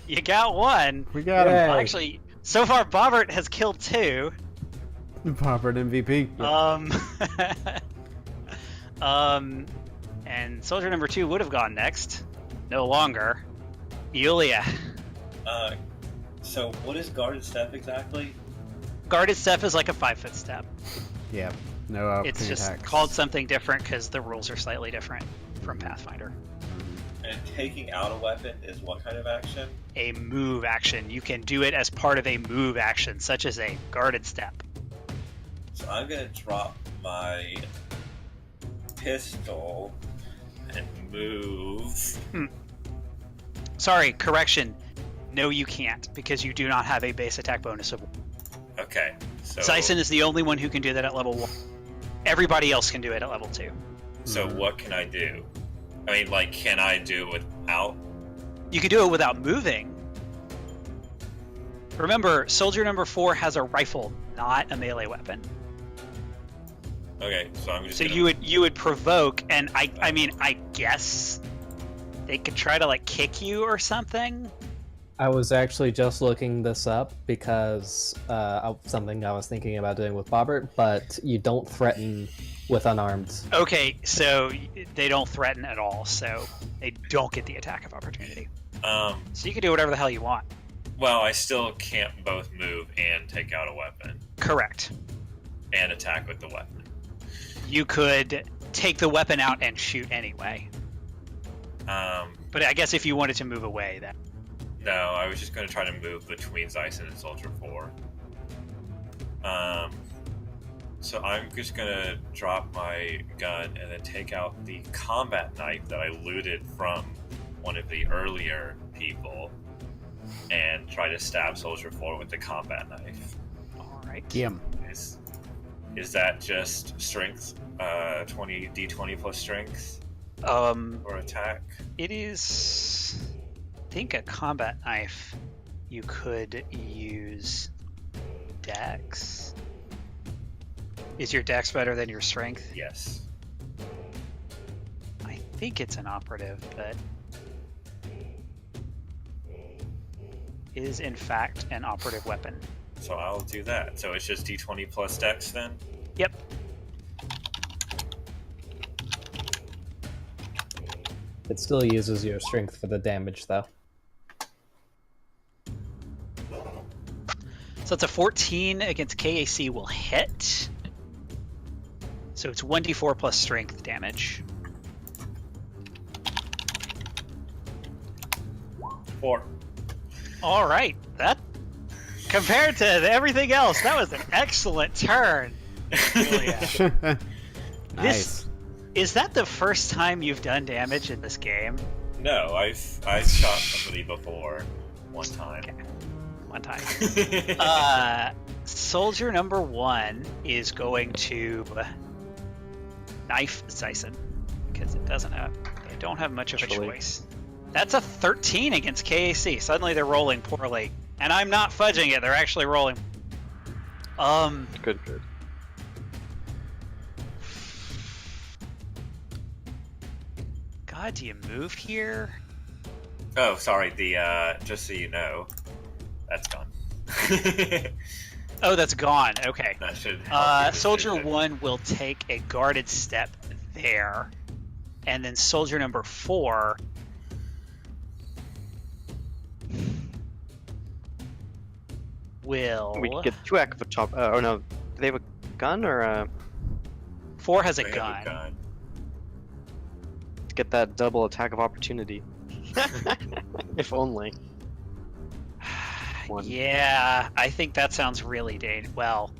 You got 1. We got him. Yay. Actually, so far Bobbert has killed 2. Bobbert MVP. And soldier number 2 would have gone next. No longer. Yulia. So what is guarded step exactly? Guarded step is like a 5-foot step. Yeah. No opportunity It's just attacks. called something different because the rules are slightly different from Pathfinder. And taking out a weapon is what kind of action? A move action. You can do it as part of a move action, such as a guarded step. So I'm gonna drop my pistol and move. Sorry, correction. No, you can't, because you do not have a base attack bonus of 1. Okay. So Zyson is the only one who can do that at level 1. Everybody else can do it at level 2. So what can I do? I mean, like, can I do without? You can do it without moving. Remember, soldier number 4 has a rifle, not a melee weapon. Okay, so I'm just. So gonna... you would provoke, and I mean, I guess they could try to like kick you or something. I was actually just looking this up because of something I was thinking about doing with Bobbert, but you don't threaten with unarmed. Okay, so they don't threaten at all, so they don't get the attack of opportunity. So you can do whatever the hell you want. Well, I still can't both move and take out a weapon Correct. and attack with the weapon. You could take the weapon out and shoot anyway. But I guess if you wanted to move away, then. No, I was just going to try to move between Zyson and Soldier 4. So I'm just going to drop my gun and then take out the combat knife that I looted from one of the earlier people and try to stab Soldier 4 with the combat knife. All right. Gim. Is that just strength? 20 d20 plus strength or attack? It is. I think a combat knife. You could use Dex. Is your Dex better than your strength? Yes. I think it's an operative, but is in fact an operative weapon. So I'll do that. So it's just d20 plus dex then? Yep. It still uses your strength for the damage, though. So it's a 14 against KAC will hit. So it's 1d4 plus strength damage. 4. All right, that compared to everything else, that was an excellent turn. Julia. Nice. Is that the first time you've done damage in this game? No, I've shot somebody before one time. Okay. One time. Soldier number 1 is going to knife Zyson because it doesn't have. They don't have much of a Actually. choice. That's a 13 against KAC. Suddenly they're rolling poorly, and I'm not fudging it. They're actually rolling. Good. God, do you move here? Oh, sorry. The just so you know, that's gone. Oh, that's gone. Okay. That should help your Soldier decision. 1 will take a guarded step there, and then soldier number 4 will. We could get 2 act of a chop. Oh no, do they have a gun or 4 has a They have gun. a gun. to get that double attack of opportunity? If only. One. Yeah, I think that sounds really dangerous. Well,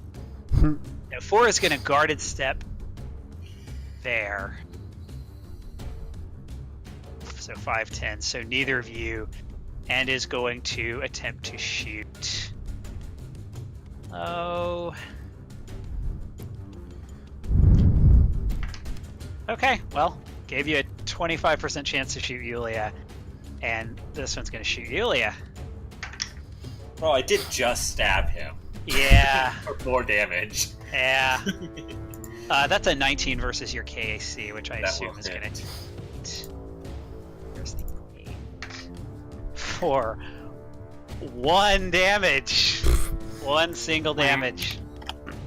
no, 4 is going to guarded step there. So 5, 10. So neither of you, and is going to attempt to shoot. Oh. Okay, well, gave you a 25% chance to shoot Yulia, and this one's going to shoot Yulia. Well, I did just stab him Yeah, for more damage. yeah. That's a 19 versus your KAC, which I That assume will is going hit. to. Here's the 8. For 1 damage. 1 single damage.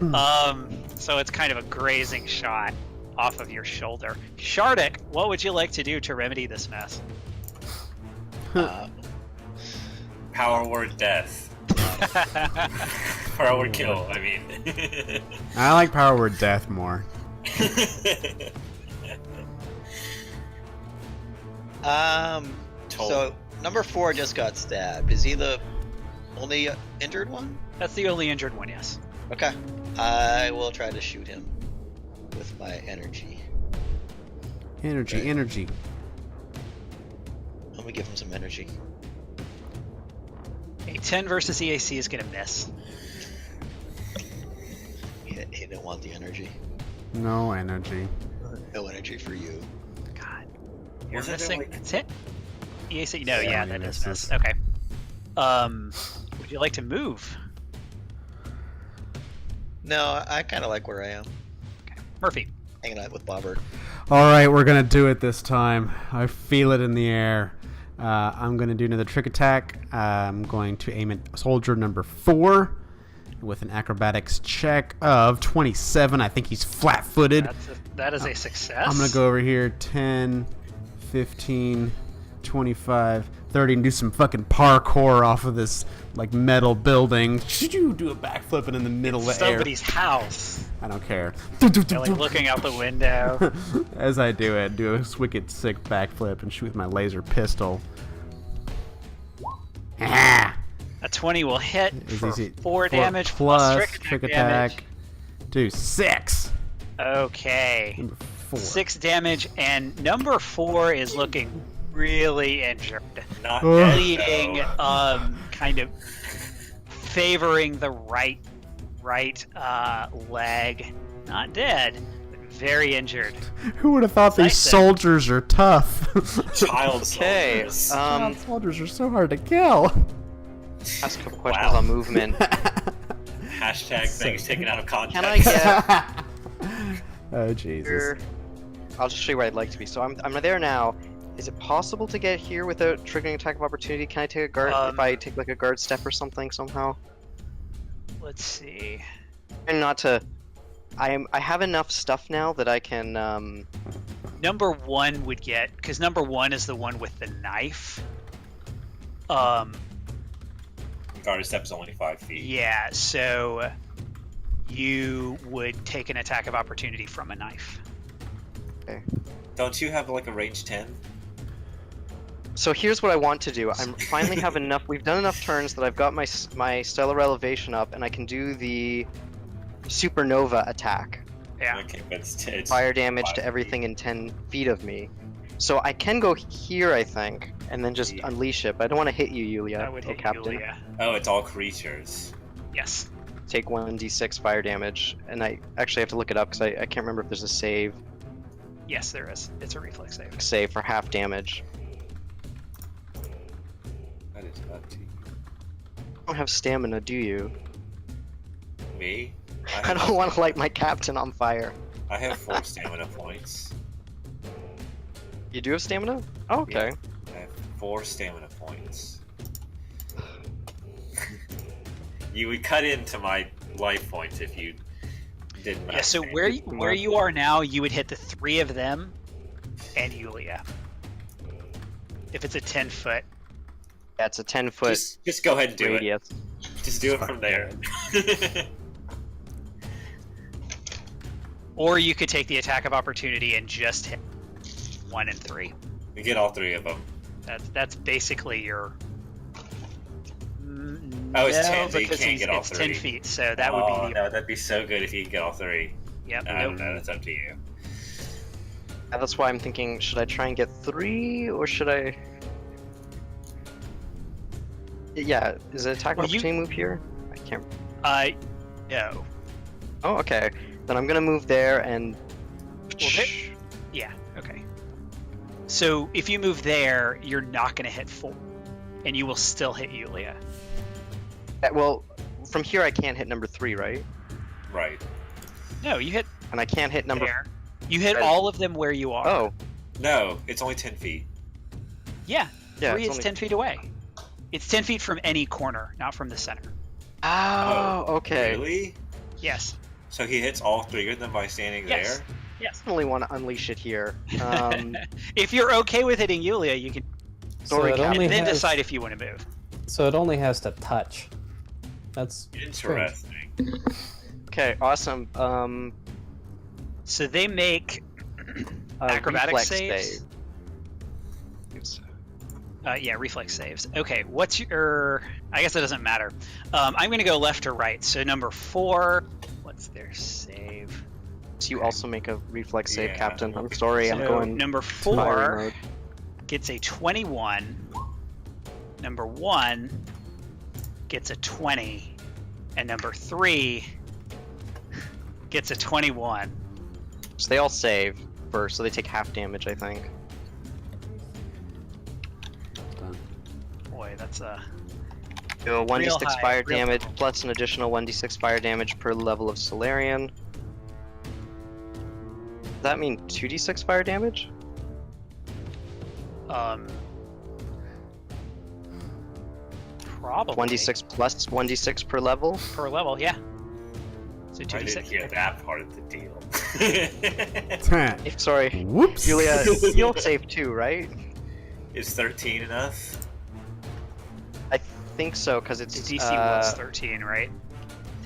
So it's kind of a grazing shot off of your shoulder. Shardik, what would you like to do to remedy this mess? Power word death. Power word kill, I mean. I like power word death more. So number 4 just got stabbed. Is he the only injured one? That's the only injured one, yes. Okay. I will try to shoot him with my energy. Energy, Okay. energy. I'm gonna give him some energy. A 10 versus EAC is going to miss. He didn't want the energy. No energy. No energy for you. God. You're Wasn't it missing. like- That's it? EAC? No, Yeah, yeah, he that is misses. miss. Okay. Would you like to move? No, I kind of like where I am. Murphy. Hanging out with Bobbert. All right, we're gonna do it this time. I feel it in the air. I'm gonna do another trick attack. I'm going to aim at soldier number 4 with an acrobatics check of 27. I think he's flat-footed. That is a success. I'm gonna go over here 10, 15, 25, 30 and do some fucking parkour off of this like metal building. Should you do a backflip and in the middle of the air? Somebody's house. I don't care. They're like looking out the window. As I do it, do a wicked sick backflip and shoot with my laser pistol. Ah! A 20 will hit Is for easy. 4 damage plus trick attack damage. Do 6. Okay. Number 4. 6 damage, and number 4 is looking really injured. Not Oh. dead, Bleeding, though. kind of favoring the right leg. Not dead, but very injured. Who would have thought these Tyson. soldiers are tough? Child Okay. soldiers. Child soldiers are so hard to kill. Ask a couple questions Wow. on movement. Hashtag things taken out of context. Can I get Oh Jesus. here? I'll just show you where I'd like to be. So I'm there now. Is it possible to get here without triggering attack of opportunity? Can I take a guard if I take like a guard step or something somehow? Let's see. And not to. I have enough stuff now that I can. Number 1 would get, because number 1 is the one with the knife. Guard step is only 5 feet. Yeah, so you would take an attack of opportunity from a knife. Don't you have like a range 10? So here's what I want to do. I finally have enough. We've done enough turns that I've got my stellar elevation up, and I can do the supernova attack. Yeah. Okay, but it's Fire damage 5 to feet. everything in 10 feet of me. So I can go here, I think, and then just Yeah. unleash it. But I don't want to hit you, Yulia. That would hit Captain. Yulia. Oh, it's all creatures. Yes. Take 1d6 fire damage, and I actually have to look it up because I can't remember if there's a save. Yes, there is. It's a reflex save. Save for half damage. That is up to you. You don't have stamina, do you? Me? I don't want to light my captain on fire. I have 4 stamina points. You do have stamina? Oh, okay. I have 4 stamina points. You would cut into my life points if you didn't. Yeah, so where you are now, you would hit the 3 of them and Yulia. If it's a 10-foot. Yeah, it's a 10-foot Just go ahead and do radius. it. Just do it from there. Or you could take the attack of opportunity and just hit 1 and 3. We get all 3 of them. That's basically your. Oh, it's 10, so you because can't get all it's 3. 10 feet, so that would be the. No, that'd be so good if you could get all 3. Yep. I don't know, it's up to you. Yeah, that's why I'm thinking, should I try and get 3, or should I... Yeah, is it attack of opportunity move here? I can't... No. Oh, okay. Then I'm gonna move there and... Yeah, okay. So if you move there, you're not going to hit 4. And you will still hit Yulia. Well, from here I can't hit number 3, right? Right. No, you hit And I can't hit number... there. You hit all of them where you are. Oh. No, it's only 10 feet. Yeah, Yeah, 3 it's is only- 10 feet away. It's 10 feet from any corner, not from the center. Oh, okay. Really? Yes. So he hits all 3 of them by standing Yes. there? Yes. I only want to unleash it here. If you're okay with hitting Yulia, you can So it only and then has, decide if you want to move. So it only has to touch. That's strange. Interesting. Okay, awesome. So they make acrobatic reflex saves. save. Yeah, reflex saves. Okay, what's your... I guess it doesn't matter. I'm going to go left to right. So number 4, what's their save? So you also make a reflex save, Yeah. Captain. I'm sorry, I'm So going number fiery 4 mode. gets a 21. Number 1 gets a 20. And number 3 gets a 21. So they all save first, so they take half damage, I think. Boy, that's a... So 1d6 Real high, fire real damage high. plus an additional 1d6 fire damage per level of Solarian. Does that mean 2d6 fire damage? Probably. 1d6 plus 1d6 per level? Per level, yeah. So I didn't 2d6. hear that part of the deal. Sorry. Whoops. Julia, you'll save too, right? Is 13 enough? I think so, because it's The DC was 13, right?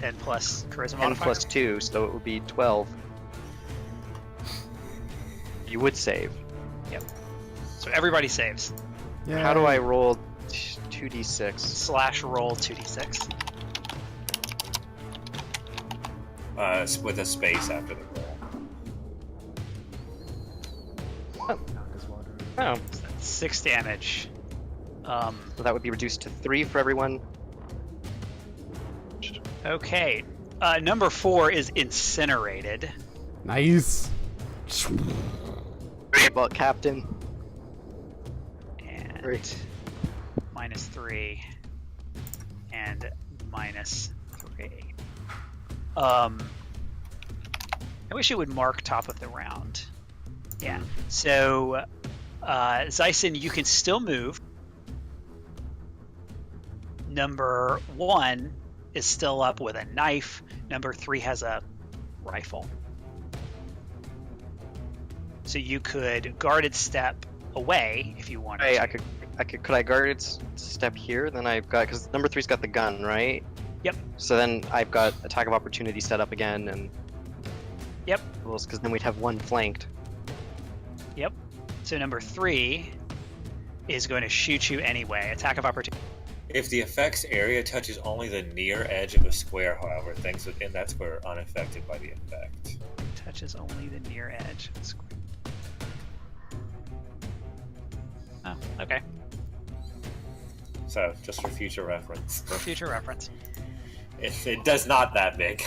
10 plus charisma 10 modifier? plus 2, so it would be 12. You would save. So everybody saves. How do I roll 2d6? Slash roll 2d6. With a space after the roll. Oh, So that's 6 damage. so that would be reduced to 3 for everyone. Okay. Number 4 is incinerated. Nice. Well, Captain. And Great. minus 3. And minus 3. I wish it would mark top of the round. Yeah. So, Zyson, you can still move. Number 1 is still up with a knife. Number 3 has a rifle. So you could guarded step away if you wanted Hey, to. could I guarded step here? Then I've got, because number 3's got the gun, right? Yep. So then I've got attack of opportunity set up again, and Yep. because then we'd have one flanked. Yep. So number 3 is going to shoot you anyway. Attack of opportunity. If the effect's area touches only the near edge of a square, however, things within that square are unaffected by the effect. Touches only the near edge of the square. Oh, okay. So, just for future reference. For future reference. If it does not that big.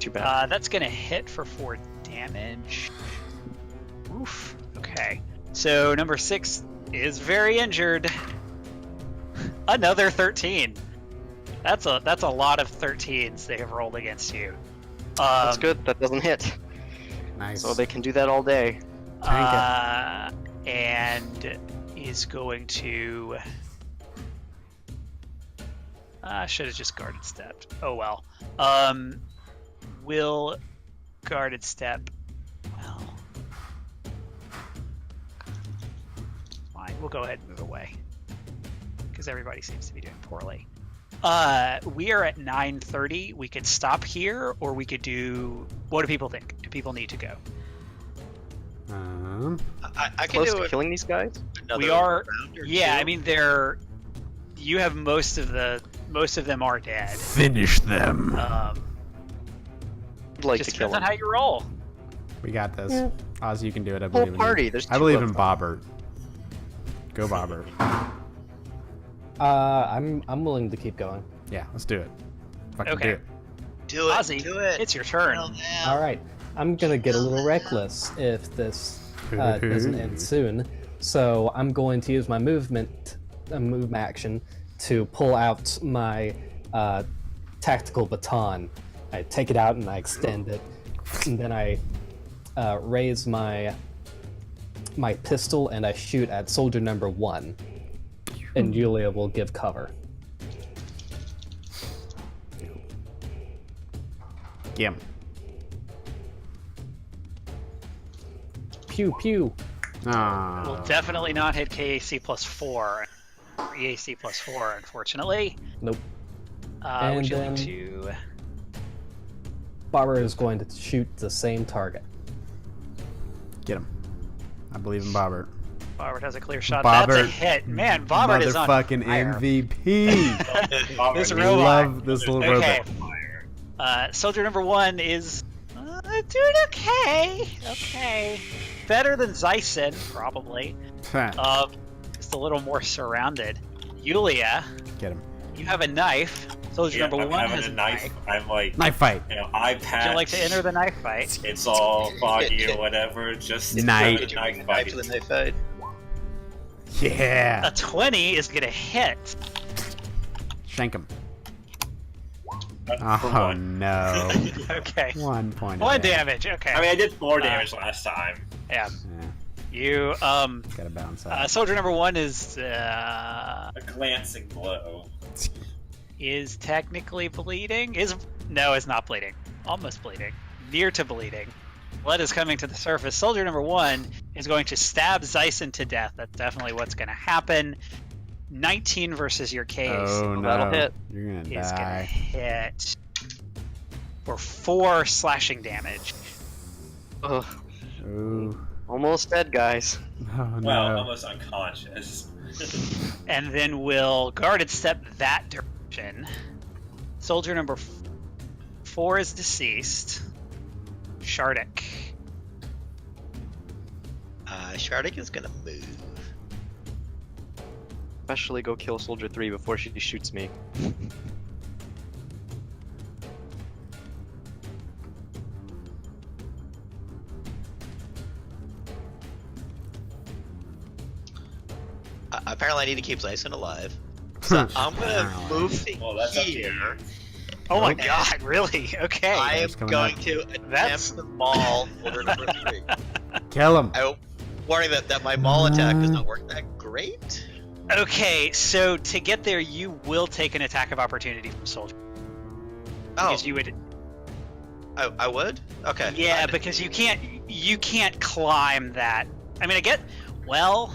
Too bad. That's going to hit for 4 damage. Oof. Okay. So number 6 is very injured. Another 13. That's a lot of 13s they have rolled against you. That's good. That doesn't hit. Nice. So they can do that all day. And is going to. Should have just guarded stepped. Oh well. Will guarded step. Well, fine. We'll go ahead and move away because everybody seems to be doing poorly. We are at 9:30. We could stop here, or we could do. What do people think? Do people need to go? I can Close do to it. killing these guys? We are. Round or Yeah, two. I mean you have most of them are dead. Finish them. I'd like Just to kill depends on them. how you roll. We got this. Yeah. Oz, you can do it. I Whole believe in party. you. There's I two believe of in them. Bobbert. Go Bobbert. I'm willing to keep going. Yeah, let's do it. Fucking Okay. do it. Do it. Ozzy, do it. it's your turn. Hell yeah. All right, I'm gonna get a little reckless if this doesn't end soon. So I'm going to use my move action to pull out my tactical baton. I take it out and I extend it, and then I raise my pistol and I shoot at soldier number 1, and Julia will give cover. Gim. Pew pew. Ah. Will definitely not hit KAC +4. Or EAC +4, unfortunately. Nope. Would And you like then- to? Barbara is going to shoot the same target. Get him. I believe in Bobbert. Bobbert has a clear shot. That's a Bobbert. hit. Man, Bobbert is on Motherfucking fire. MVP. This I robot. love this little Okay. robot. Soldier number 1 is doing okay. Okay. Better than Zyson, probably. Just a little more surrounded. Yulia, Get him. you have a knife. Soldier Yeah, number I'm 1 having has a knife. I'm like, Knife fight. eye Would patch. you like to enter the knife fight? It's all foggy or whatever. Just Knife. Did you knife bring the knife to the fight. knife fight? Yeah. A 20 is gonna hit. Shank him. For Oh one. no. Okay. 1 point. of 1 damage. Okay. I mean, I did 4 damage last time. Yeah. Yeah, You gotta bounce out. soldier number 1 is A glancing blow. technically bleeding. No, it's not bleeding. Almost bleeding. Near to bleeding. Blood is coming to the surface. Soldier number 1 is going to stab Zyson to death. That's definitely what's going to happen. 19 versus your case Oh no. that'll hit. You're gonna is going to die. hit for 4 slashing damage. Ugh. Ooh. Almost dead, guys. Oh no. Well, almost unconscious. And then we'll guarded step that direction. Soldier number 4 is deceased. Shardik. Shardik is gonna move. Especially go kill Soldier 3 before she shoots me. Apparently, I need to keep Zyson alive. So I'm gonna move to Well, that's up to here. you. Oh my Okay. god, really? Okay. I am He's coming going up. to attempt That's- to maul order number 3. Kill him. I warning that my maul attack does not work that great. Okay, so to get there, you will take an attack of opportunity from Soldier. Oh, Because you would. I would. Okay. Yeah, fine. because you can't climb that. I mean, I get. Well,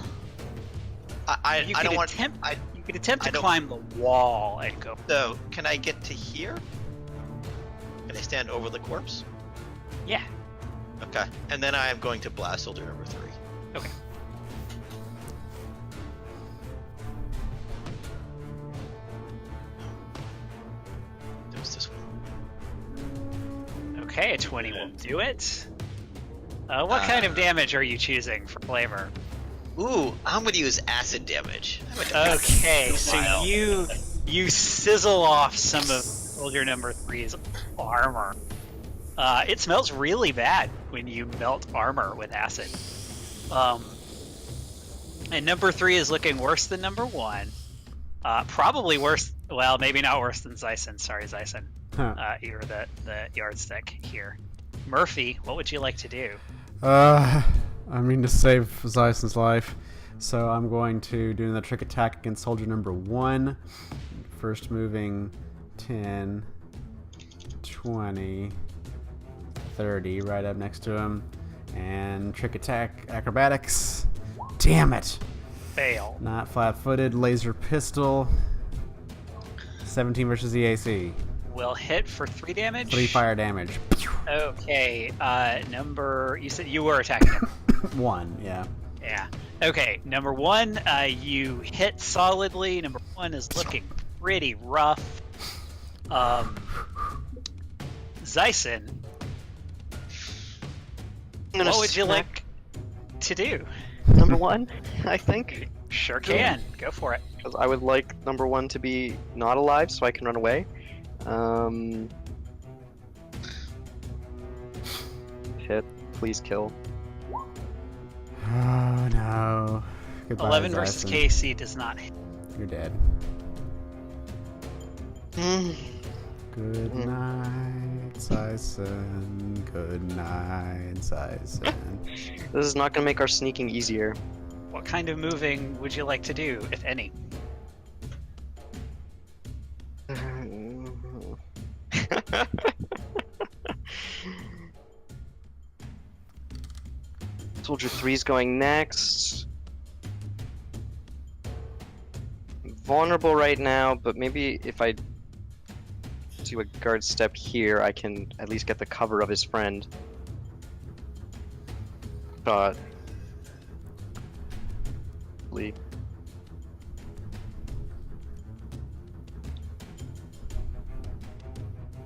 I you don't could want. attempt. I You could attempt I to don't- climb the wall and go. so can I get to here? Can I stand over the corpse? Yeah. Okay. And then I am going to blast soldier number 3. Okay. It was this one. Okay, a 20 will do it. What kind of damage are you choosing for flavor? Ooh, I'm gonna use acid damage. I'm gonna Okay, so Wow. you sizzle off some of soldier number 3's armor. It smells really bad when you melt armor with acid. And number 3 is looking worse than number 1. Probably worse. Well, maybe not worse than Zyson. Sorry, Zyson. You're the yardstick here. Murphy, what would you like to do? I mean to save Zyson's life, so I'm going to do another trick attack against soldier number 1. First moving 10, 20, 30, right up next to him. And trick attack acrobatics. Damn it! Fail. Not flat-footed. Laser pistol. 17 versus the AC. Will hit for 3 damage. 3 fire damage. Okay. You said you were attacking him. 1, yeah. Yeah. Okay. Number 1, you hit solidly. Number 1 is looking pretty rough. Zyson, what would you like to do? Number 1, I think. Sure can. Go for it. Because I would like number 1 to be not alive so I can run away. Hit. Please kill. Oh no. Goodbye, 11 versus Zyson. KC does not hit. You're dead. Mm. Good night, Zyson. Good night, Zyson. This is not going to make our sneaking easier. What kind of moving would you like to do, if any? Soldier 3's going next. Vulnerable right now, but maybe if I do a guard step here, I can at least get the cover of his friend. But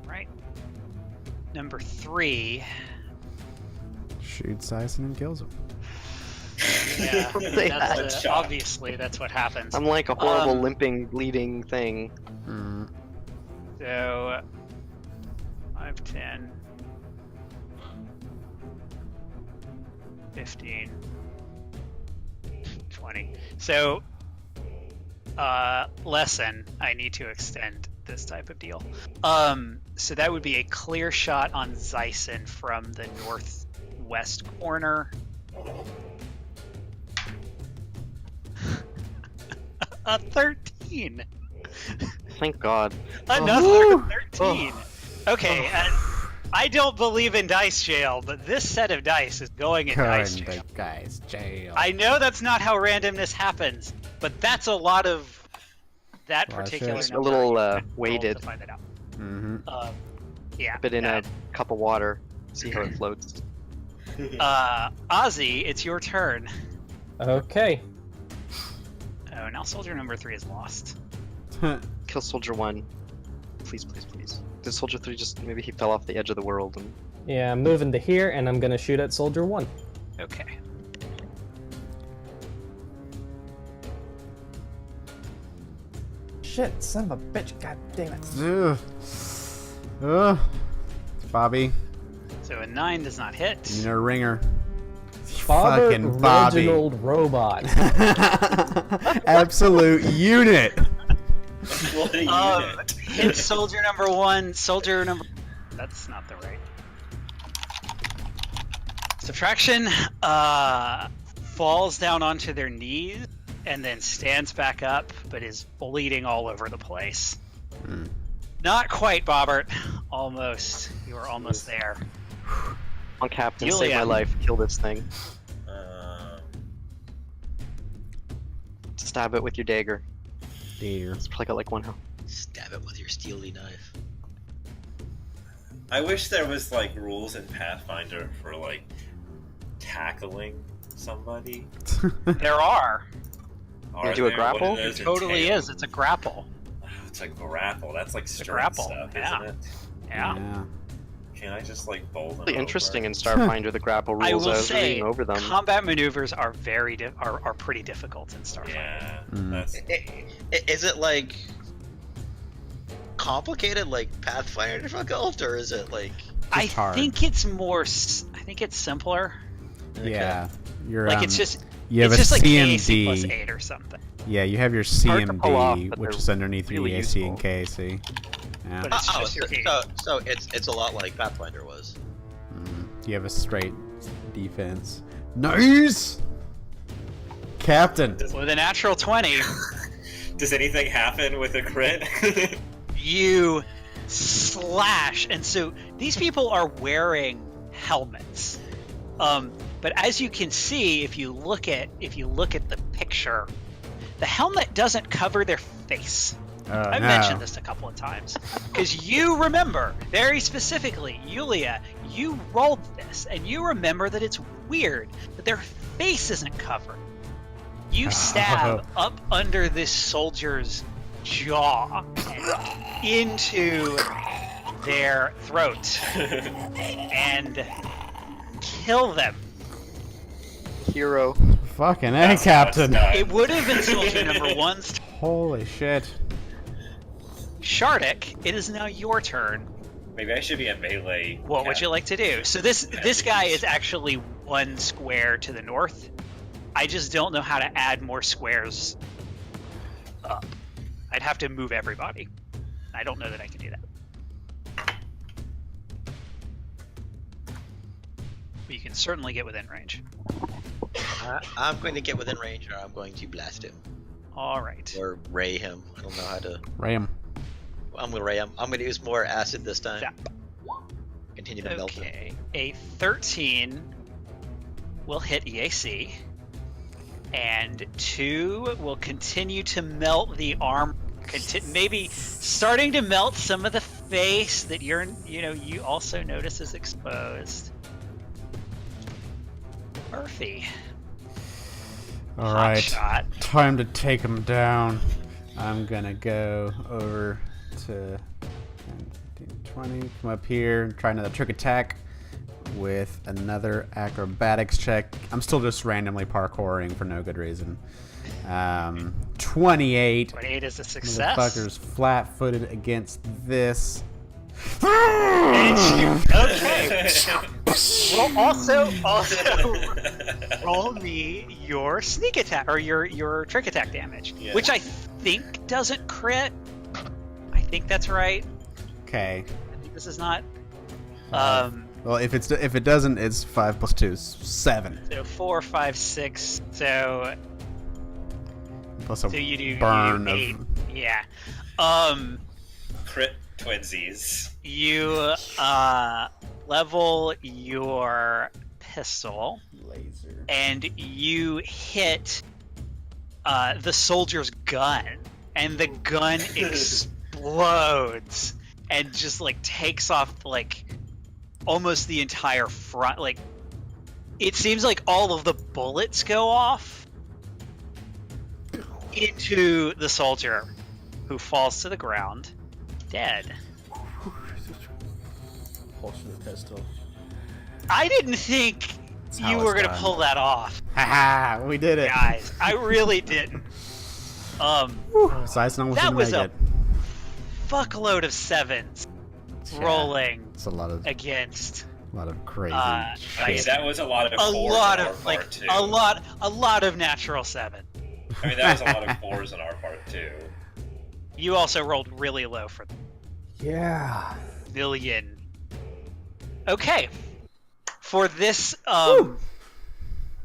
Right. Number 3. Shoots Zyson and kills him. Yeah, Say that's, that. obviously that's what happens. I'm like a horrible limping, bleeding thing. Mm. So 5, 10, 15, 20. So lesson, I need to extend this type of deal. So that would be a clear shot on Zyson from the northwest corner. A 13. Thank God. Another 13. Okay, I don't believe in dice jail, but this set of dice is going in dice Current jail. the guy's jail. I know that's not how randomness happens, but that's a lot of that Lot of particular shit. A number. little You can roll weighted. to find it out. Mm-hmm. Yeah. Put in a that. cup of water. See how it floats. Ozzy, it's your turn. Okay. Oh, now soldier number 3 is lost. Kill Soldier 1. Please, please, please. Did Soldier 3 just... maybe he fell off the edge of the world and... Yeah, I'm moving to here, and I'm gonna shoot at Soldier 1. Okay. Shit, son of a bitch, god damn it. Ugh. Ugh. Bobby, So a 9 does not hit. you know, ringer. Bobber Fucking Bobby. Reginald Robot. Absolute unit. What a unit. Hit soldier number 1. Soldier number... That's not the right. Subtraction. Falls down onto their knees and then stands back up, but is bleeding all over the place. Not quite, Bobbert. Almost. You were almost there. On Captain, save my Julia. life. Kill this thing. Um, Stab it with your dagger. Dear. It's probably got like 1 health. Stab it with your steely knife. I wish there was like rules in Pathfinder for like tackling somebody. There are. Are do a there? grapple? What do those It totally entail? is. It's a grapple. Oh, it's a grapple. That's like a strength grapple, stuff, yeah. isn't it? Yeah. Can I just like bowl them Really over? interesting in Starfinder, the grapple rules. I will was say, reading over them. combat maneuvers are are pretty difficult in Starfinder. Yeah, Mm. that's Is it like complicated, like Pathfinder difficult, or is it like I hard. think it's more. I think it's simpler. Yeah, you're Like it's just. you have It's a just like C and KAC plus D. 8 or something. Yeah, you have your C Hard to and pull off, D, but which they're is underneath your really EAC and useful. KAC. Yeah. But it's just your 8. So it's a lot like Pathfinder was. You have a straight defense. Nice, Captain. With a natural 20, Does anything happen with a crit? you slash, and so these people are wearing helmets. But as you can see, if you look at the picture, the helmet doesn't cover their face. I've mentioned this a couple of times because you remember very specifically, Yulia, you rolled this, and you remember that it's weird that their face isn't covered. You stab up under this soldier's jaw and into their throat and kill them. Hero. Fucking A, That's how it's Captain. done. It would have been soldier number one's turn. Holy shit. Shardik, it is now your turn. Maybe I should be a melee. What would cat. you like to do? So this guy is actually one square to the north. I just don't know how to add more squares up. I'd have to move everybody. I don't know that I can do that. But you can certainly get within range. I'm going to get within range, or I'm going to blast him All right. or ray him. I don't know how to. Ram. I'm going to ray him. I'm going to use more acid this time. Zap. Continue to melt him. Okay. A 13 will hit EAC. And 2 will continue to melt the arm. Maybe starting to melt some of the face that you also notice is exposed. Murphy. All Hot right. shot. Time to take him down. I'm gonna go over to 10, 15, 20. Come up here and try another trick attack with another acrobatics check. I'm still just randomly parkouring for no good reason. 28. 28 is a success. Motherfucker's flat-footed against this. Okay. Well, also roll me your sneak attack or your trick attack damage, Yeah. which I think doesn't crit. I think that's right. Okay. I think this is not. Well, if it doesn't, it's 5 plus 2 is 7. So 4, 5, 6. So Plus a you do burn you do 8. of. Yeah. Crit twinsies. You level your pistol. Laser. And you hit the soldier's gun, and the gun explodes and just like takes off like almost the entire front. Like it seems like all of the bullets go off into the soldier, who falls to the ground dead. Holster the pistol. I didn't think how you it's were gonna done. pull that off, Haha, we did it. guys. I really didn't. Size almost That didn't was make a it. fuckload of 7s Yeah, rolling It's a lot of against crazy I shit. mean, That was a lot of a fours lot on our of like part too. a lot of natural 7. I mean, that was a lot of fours on our part too. You also rolled really low for Yeah. million. Okay, for this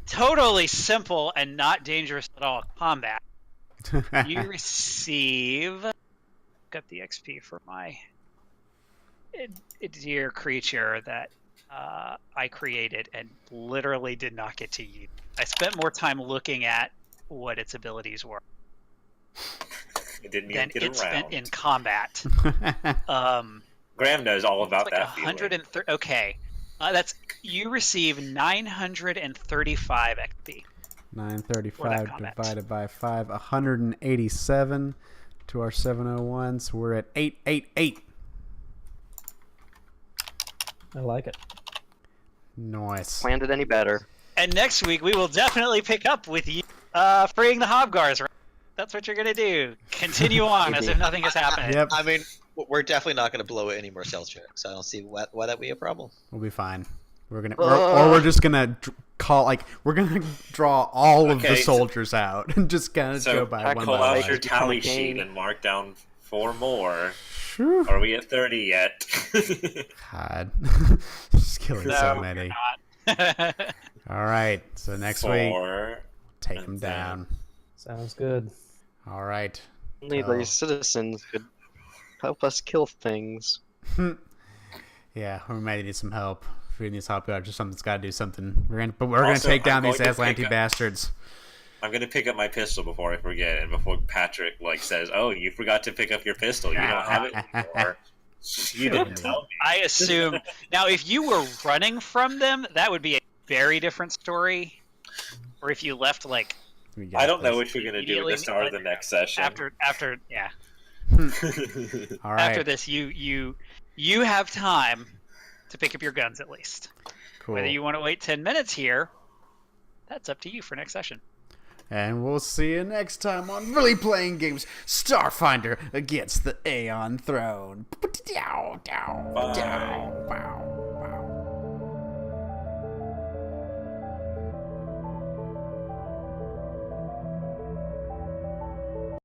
totally simple and not dangerous at all combat, you receive. Got the XP for my dear creature that I created and literally did not get to use. I spent more time looking at what its abilities were It didn't than even get it around. spent in combat. Graham knows all about It's that like feeling. 130. Okay, that's you receive 935 XP. 935 combat. divided by 5, 187 to our 701, so we're at 888. I like it. Nice. Planned it any better. And next week we will definitely pick up with you freeing the Hobgars. Right? That's what you're gonna do. Continue on as if nothing has happened. Yep. I mean, we're definitely not going to blow any more stealth checks. So I don't see why that would be a problem. We'll be fine. We're gonna, or we're just gonna we're gonna draw all of the Okay, soldiers out and just kind of So go by one pull by out one. your tally sheet and mark down 4 more. Are we at 30 yet? God, just killing so No, many. you're not. All right, so next week 4. take and them then- down. Sounds good. All right. Only these citizens could help us kill things. Yeah, we might need some help. If we need help out, just something's got to do something. We're gonna Also, take down I'm these going to pick Azlanti up- bastards. I'm gonna pick up my pistol before I forget, and before Patrick says, "Oh, you forgot to pick up your pistol. You don't have it anymore." You didn't tell me. I assume now if you were running from them, that would be a very different story. Or if you left like We got I don't know this. what you're gonna do at the start of the next session. after yeah. All right. After this you have time to pick up your guns at least. Cool. Whether you want to wait 10 minutes here, that's up to you for next session. And we'll see you next time on Really Playing Games Starfinder against the Aeon Throne. Dow, dow, dow, dow.